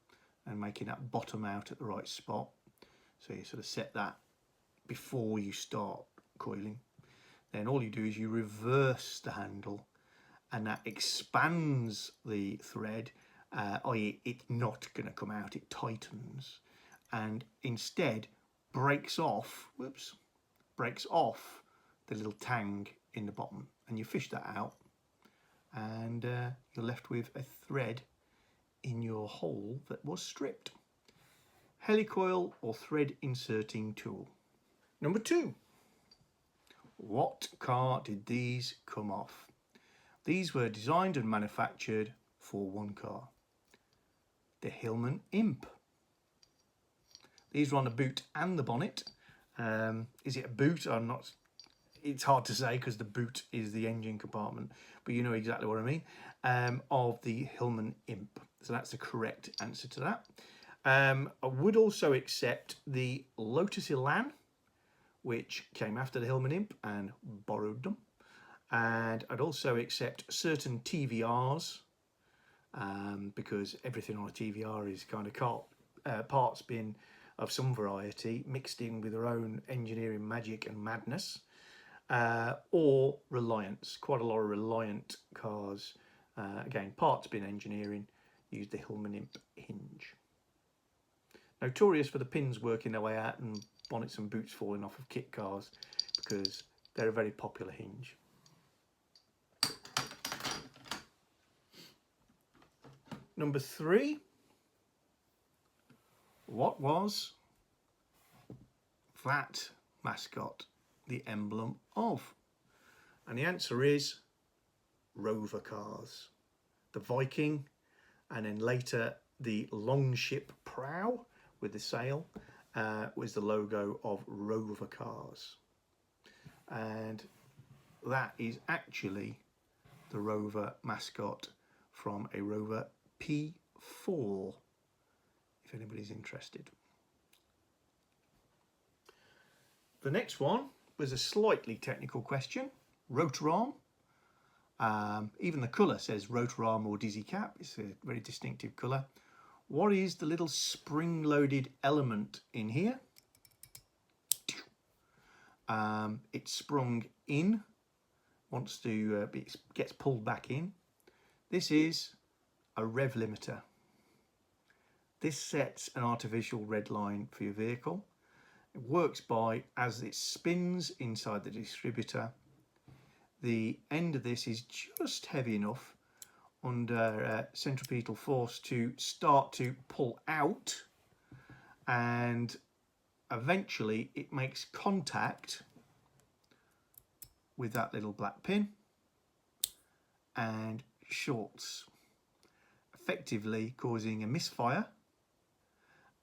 and making that bottom out at the right spot, so you sort of set that before you start coiling, then all you do is you reverse the handle, and that expands the thread, i.e. it's not going to come out, it tightens, and instead breaks off the little tang in the bottom, and you fish that out, and you're left with a thread in your hole that was stripped. Helicoil or thread inserting tool. Number 2. What car did these come off? These were designed and manufactured for one car, the Hillman Imp. These were on the boot and the bonnet. Is it a boot? I'm not. It's hard to say because the boot is the engine compartment, but you know exactly what I mean. Of the Hillman Imp. So that's the correct answer to that. I would also accept the Lotus Elan, which came after the Hillman Imp, and borrowed them. And I'd also accept certain TVRs, because everything on a TVR is kind of parts bin of some variety, mixed in with their own engineering magic and madness, or Reliance. Quite a lot of Reliant cars, again, parts bin engineering, use the Hillman Imp hinge. Notorious for the pins working their way out and bonnets and boots falling off of kit cars, because they're a very popular hinge. Number 3. What was that mascot the emblem of? And the answer is Rover cars. The Viking, and then later the Longship prow with the sail, was the logo of Rover cars. And that is actually the Rover mascot from a Rover P4, if anybody's interested. The next one was a slightly technical question. Rotor arm. Even the colour says rotor arm or dizzy cap. It's a very distinctive colour. What is the little spring-loaded element in here? It's sprung in, it gets pulled back in. This is a rev limiter. This sets an artificial red line for your vehicle. It works by, as it spins inside the distributor, the end of this is just heavy enough under centripetal force to start to pull out, and eventually it makes contact with that little black pin and shorts, effectively causing a misfire,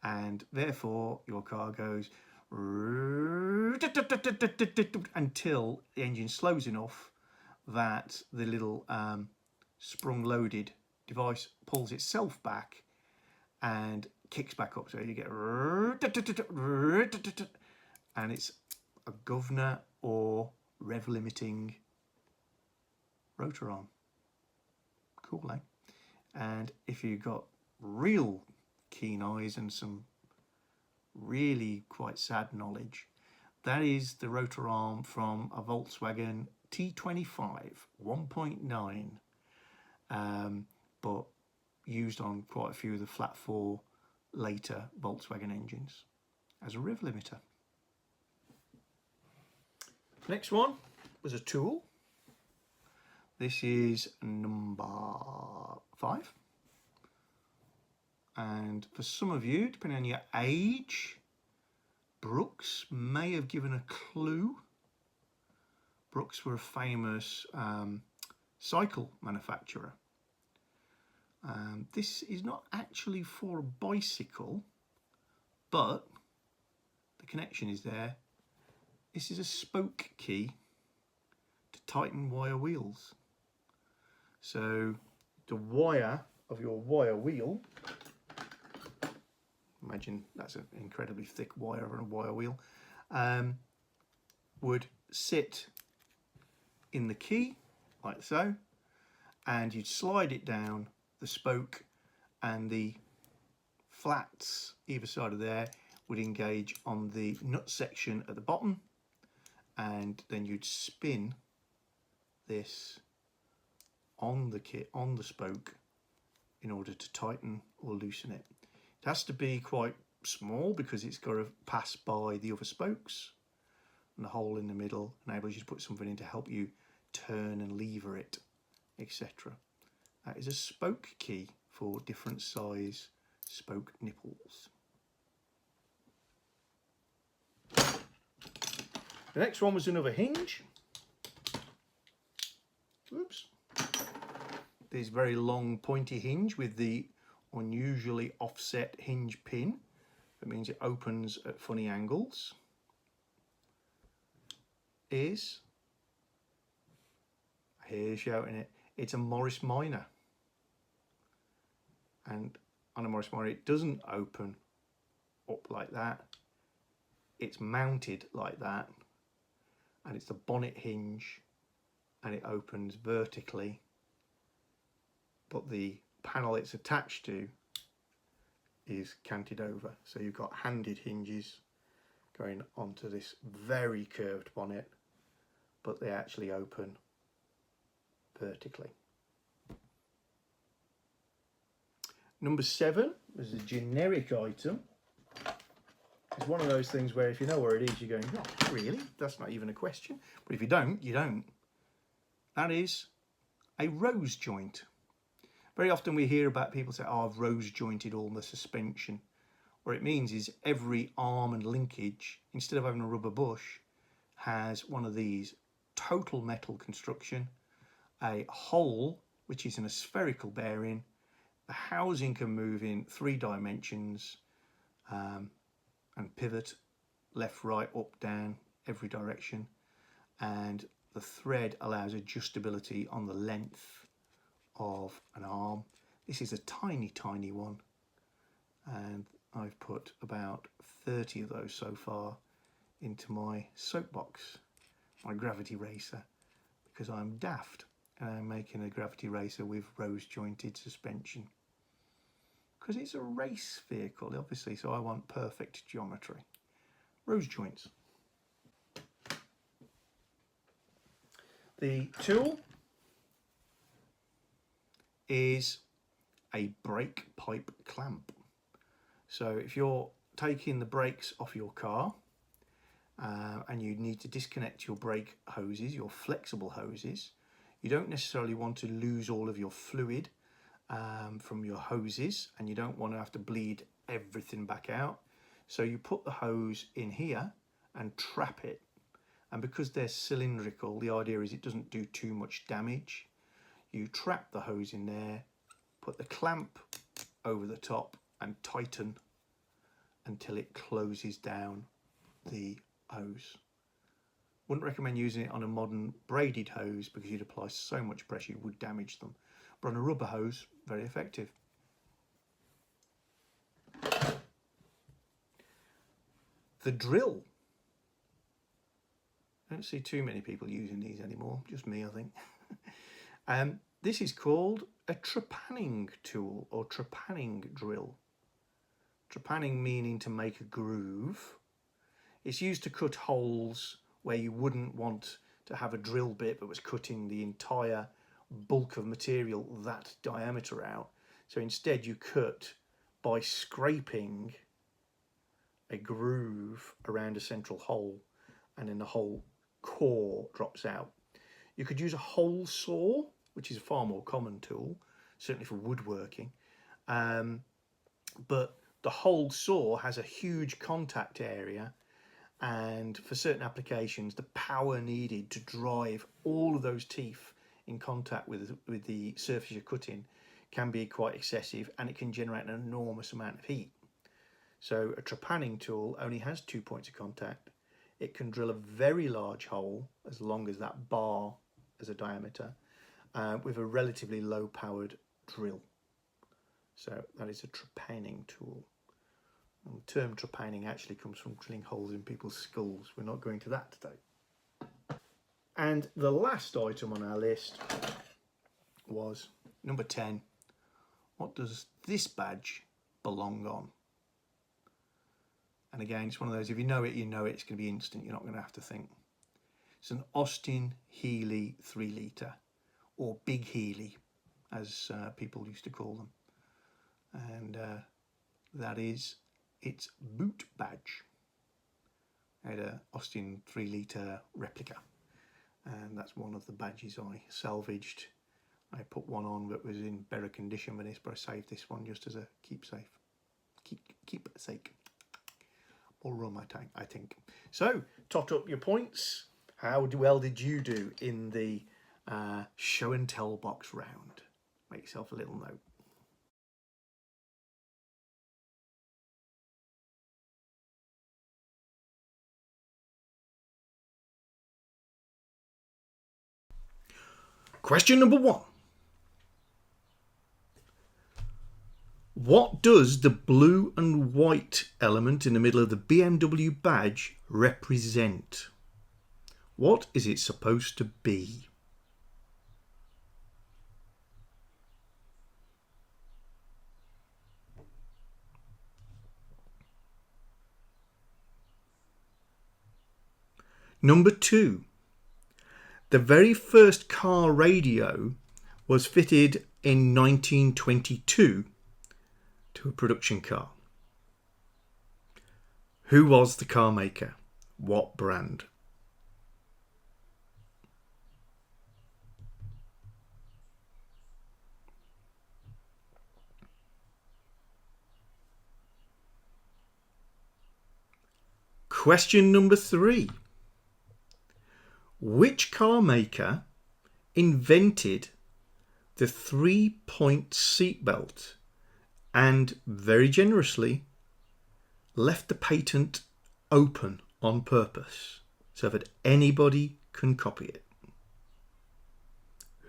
and therefore your car goes until the engine slows enough that the little sprung loaded device pulls itself back and kicks back up. So you get, and it's a governor or rev limiting rotor arm. Cool, eh? And if you've got real keen eyes and some really quite sad knowledge, that is the rotor arm from a Volkswagen T25 1.9, but used on quite a few of the flat 4 later Volkswagen engines as a rev limiter. Next one was a tool. This is number 5. And for some of you, depending on your age, Brooks may have given a clue. Brooks were a famous cycle manufacturer. This is not actually for a bicycle, but the connection is there. This is a spoke key to tighten wire wheels. So the wire of your wire wheel, imagine that's an incredibly thick wire on a wire wheel, would sit in the key like so, and you'd slide it down the spoke, and the flats either side of there would engage on the nut section at the bottom, and then you'd spin this on the kit, on the spoke, in order to tighten or loosen it. It has to be quite small because it's got to pass by the other spokes, and the hole in the middle enables you to put something in to help you turn and lever it, etc. That is a spoke key for different size spoke nipples. The next one was another hinge. Oops. This very long pointy hinge with the unusually offset hinge pin. That means it opens at funny angles. Is, I hear you shouting it, it's a Morris Minor. And on a Morris Minor it doesn't open up like that. It's mounted like that. And it's the bonnet hinge, and it opens vertically. But the panel it's attached to is canted over. So you've got handed hinges going onto this very curved bonnet, but they actually open vertically. Number 7 was a generic item. It's one of those things where if you know where it is, you're going, oh, really? That's not even a question. But if you don't, you don't. That is a rose joint. Very often we hear about people say, oh, I've rose jointed all the suspension. What it means is every arm and linkage, instead of having a rubber bush, has one of these total metal construction, a hole which is in a spherical bearing. The housing can move in 3 dimensions and pivot left, right, up, down, every direction. And the thread allows adjustability on the length of an arm. This is a tiny, tiny one. And I've put about 30 of those so far into my soapbox, my gravity racer, because I'm daft and I'm making a gravity racer with rose jointed suspension. Because it's a race vehicle, obviously, so I want perfect geometry. Rose joints. The tool is a brake pipe clamp. So if you're taking the brakes off your car and you need to disconnect your brake hoses, your flexible hoses, you don't necessarily want to lose all of your fluid from your hoses, and you don't want to have to bleed everything back out. So you put the hose in here and trap it. And because they're cylindrical, the idea is it doesn't do too much damage. You trap the hose in there, put the clamp over the top and tighten until it closes down the hose. Wouldn't recommend using it on a modern braided hose because you'd apply so much pressure you would damage them. But on a rubber hose, very effective. The drill. I don't see too many people using these anymore, just me, I think. This is called a trepanning tool or trepanning drill. Trepanning meaning to make a groove. It's used to cut holes where you wouldn't want to have a drill bit that was cutting the entire bulk of material that diameter out. So instead you cut by scraping a groove around a central hole, and then the whole core drops out. You could use a hole saw, which is a far more common tool, certainly for woodworking. but the whole saw has a huge contact area, and for certain applications the power needed to drive all of those teeth in contact with the surface you're cutting can be quite excessive, and it can generate an enormous amount of heat. So a trepanning tool only has 2 points of contact. It can drill a very large hole, as long as that bar as a diameter, with a relatively low powered drill. So that is a trepanning tool. And the term trepanning actually comes from drilling holes in people's skulls. We're not going to that today. And the last item on our list was number 10. What does this badge belong on? And again, it's one of those, if you know it, you know it. It's going to be instant. You're not going to have to think. It's an Austin Healey 3 litre, or Big Healey, as people used to call them. And that is its boot badge. I had a Austin 3 litre replica, and that's one of the badges I salvaged. I put one on that was in better condition than this, but I saved this one just as a keepsake. Keepsake. More rum, I think. So, tot up your points. How well did you do in the show and tell box round? Make yourself a little note. Question number 1. What does the blue and white element in the middle of the BMW badge represent? What is it supposed to be? Number 2. The very first car radio was fitted in 1922 to a production car. Who was the car maker? What brand? Question number 3. Which car maker invented the 3-point seatbelt and very generously left the patent open on purpose so that anybody can copy it?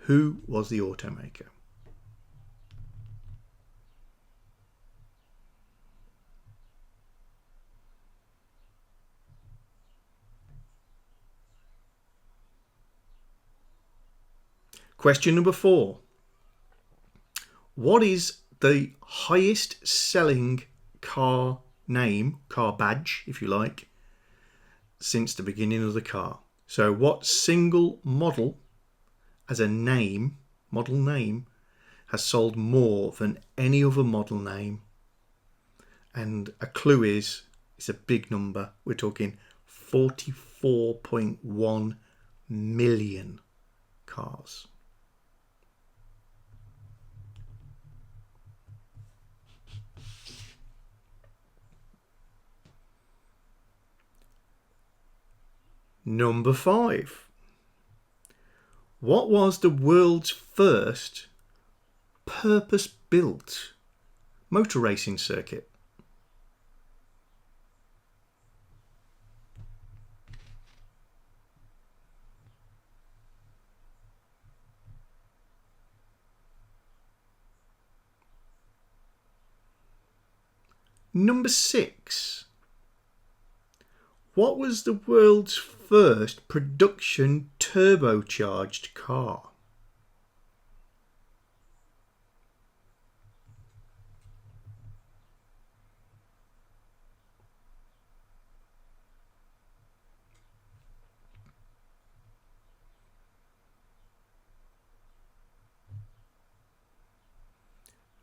Who was the automaker? Question number 4. What is the highest selling car name, car badge, if you like, since the beginning of the car? So what single model as a name, model name, has sold more than any other model name? And a clue is, it's a big number. We're talking 44.1 million cars. Number 5. What was the world's first purpose-built motor racing circuit? Number 6. What was the world's first production turbocharged car?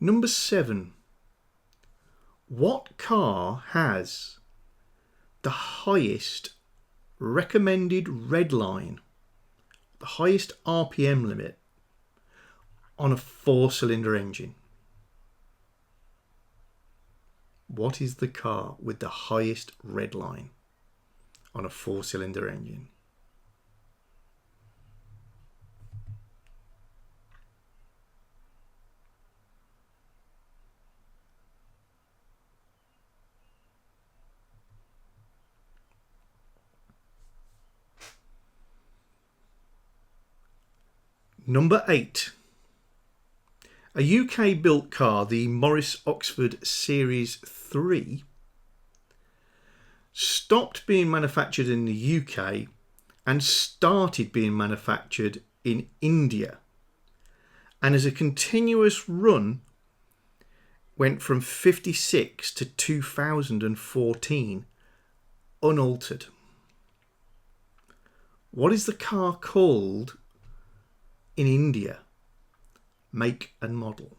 Number 7. What car has the highest recommended red line, the highest RPM limit on a 4-cylinder engine? What is the car with the highest red line on a 4-cylinder engine? Number 8. A UK built car, the Morris Oxford Series 3, stopped being manufactured in the UK and started being manufactured in India, and as a continuous run went from 56 to 2014 unaltered. What is the car called in India? Make and model.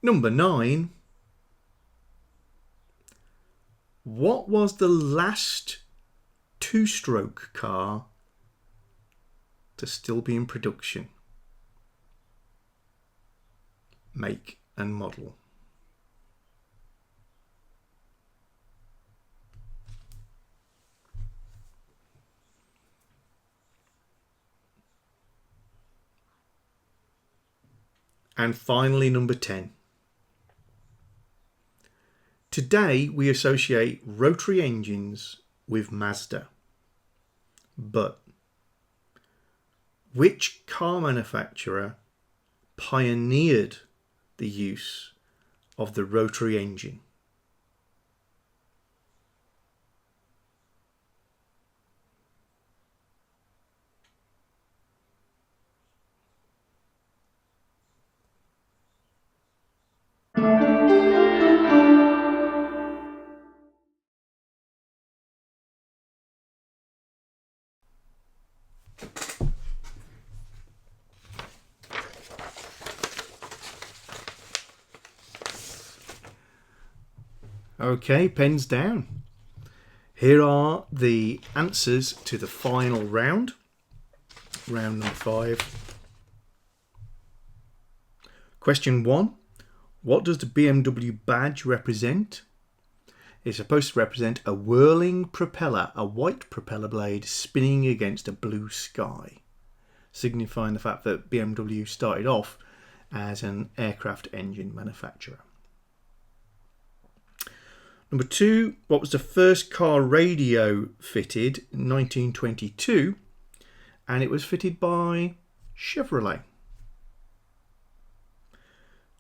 Number 9. What was the last 2-stroke car to still be in production? Make and model. And finally, number 10. Today we associate rotary engines with Mazda. But which car manufacturer pioneered the use of the rotary engine? Okay, pens down. Here are the answers to the final round. Round number 5. Question 1. What does the BMW badge represent? It's supposed to represent a whirling propeller, a white propeller blade spinning against a blue sky, signifying the fact that BMW started off as an aircraft engine manufacturer. Number 2, what was the first car radio fitted in 1922? And it was fitted by Chevrolet.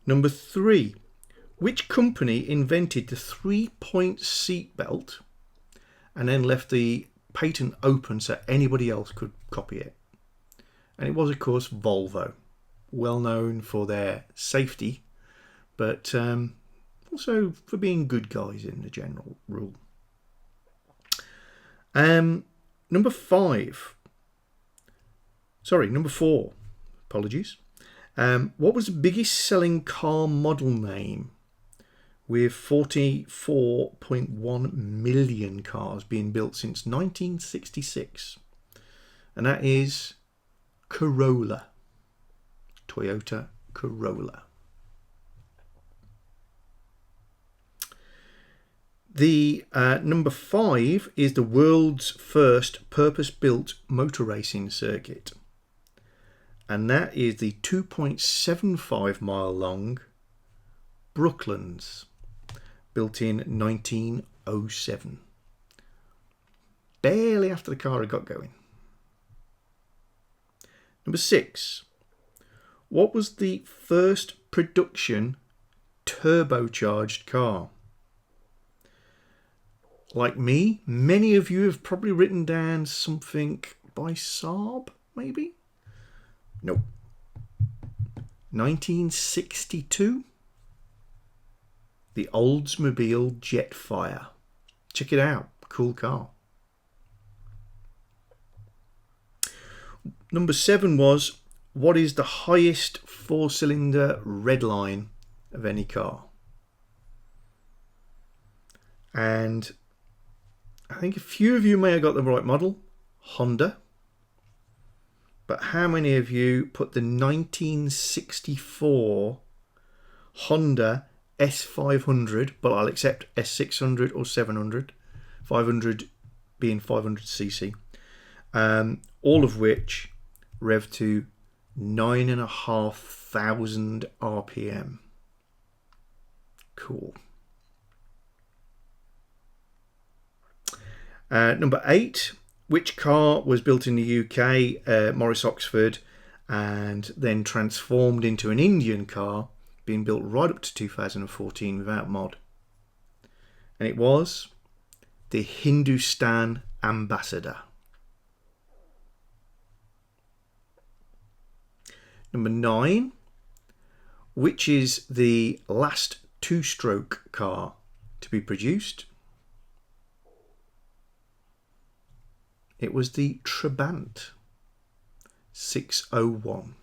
Number 3, which company invented the 3-point seat belt and then left the patent open so anybody else could copy it? And it was, of course, Volvo, well known for their safety, but also for being good guys in the general rule. Number 4. Apologies. What was the biggest selling car model name with 44.1 million cars being built since 1966? And that is Corolla. Toyota Corolla. The number 5 is the world's first purpose-built motor racing circuit. And that is the 2.75 mile long Brooklands, built in 1907. Barely after the car had got going. Number 6. What was the first production turbocharged car? Like me, many of you have probably written down something by Saab, maybe? Nope. 1962. The Oldsmobile Jetfire. Check it out. Cool car. Number 7 was, what is the highest 4-cylinder red line of any car? And I think a few of you may have got the right model. Honda. but how many of you put the 1964 Honda S500, but I'll accept S600 or 700, 500 being 500cc, all of which rev to 9,500 RPM. Cool. Number 8. Which car was built in the UK, Morris Oxford, and then transformed into an Indian car, being built right up to 2014 without mod? And it was the Hindustan Ambassador. Number 9. Which is the last two-stroke car to be produced? It was the Trabant 601.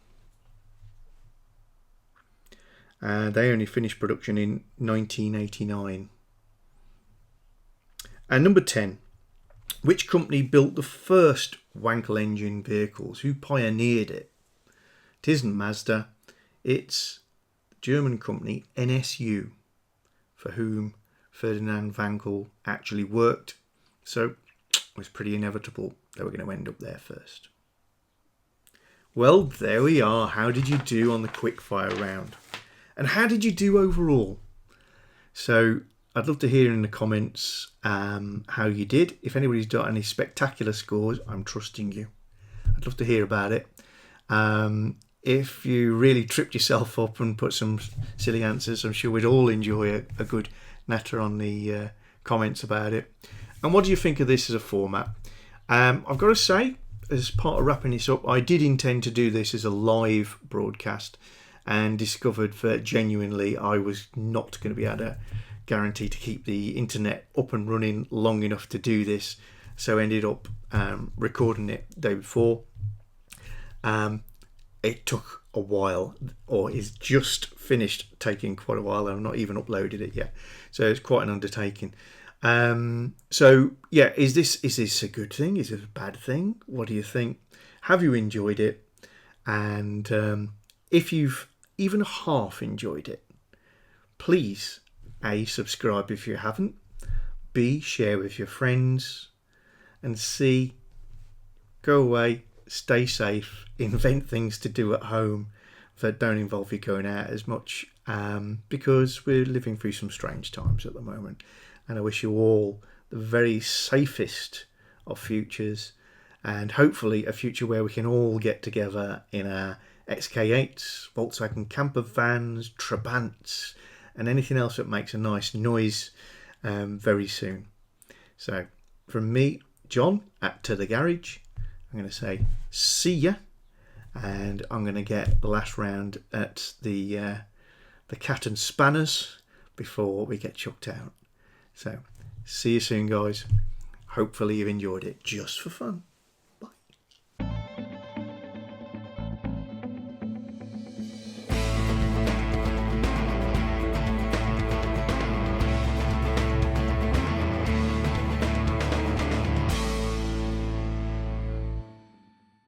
They only finished production in 1989. And number 10. Which company built the first Wankel engine vehicles? Who pioneered it? It isn't Mazda. It's the German company NSU, for whom Ferdinand Wankel actually worked. So it was pretty inevitable they were going to end up there first. Well, there we are. How did you do on the quickfire round? And how did you do overall? So I'd love to hear in the comments how you did. If anybody's got any spectacular scores, I'm trusting you. I'd love to hear about it. If you really tripped yourself up and put some silly answers, I'm sure we'd all enjoy a good natter on the comments about it. And what do you think of this as a format? I've got to say, as part of wrapping this up, I did intend to do this as a live broadcast and discovered that genuinely I was not going to be able to guarantee to keep the internet up and running long enough to do this. So I ended up recording it the day before. It took a while, or is just finished taking quite a while, and I've not even uploaded it yet. So it's quite an undertaking. So yeah, is this a good thing? Is it a bad thing? What do you think? Have you enjoyed it? And if you've even half enjoyed it, please A, subscribe if you haven't, B, share with your friends, and C, go away, stay safe, invent things to do at home that don't involve you going out as much, because we're living through some strange times at the moment. And I wish you all the very safest of futures, and hopefully a future where we can all get together in our XK8s, Volkswagen camper vans, Trabants, and anything else that makes a nice noise very soon. So from me, John, at To The Garage, I'm going to say see ya, and I'm going to get the last round at the cat and spanners before we get chucked out. So see you soon, guys. Hopefully you've enjoyed it just for fun.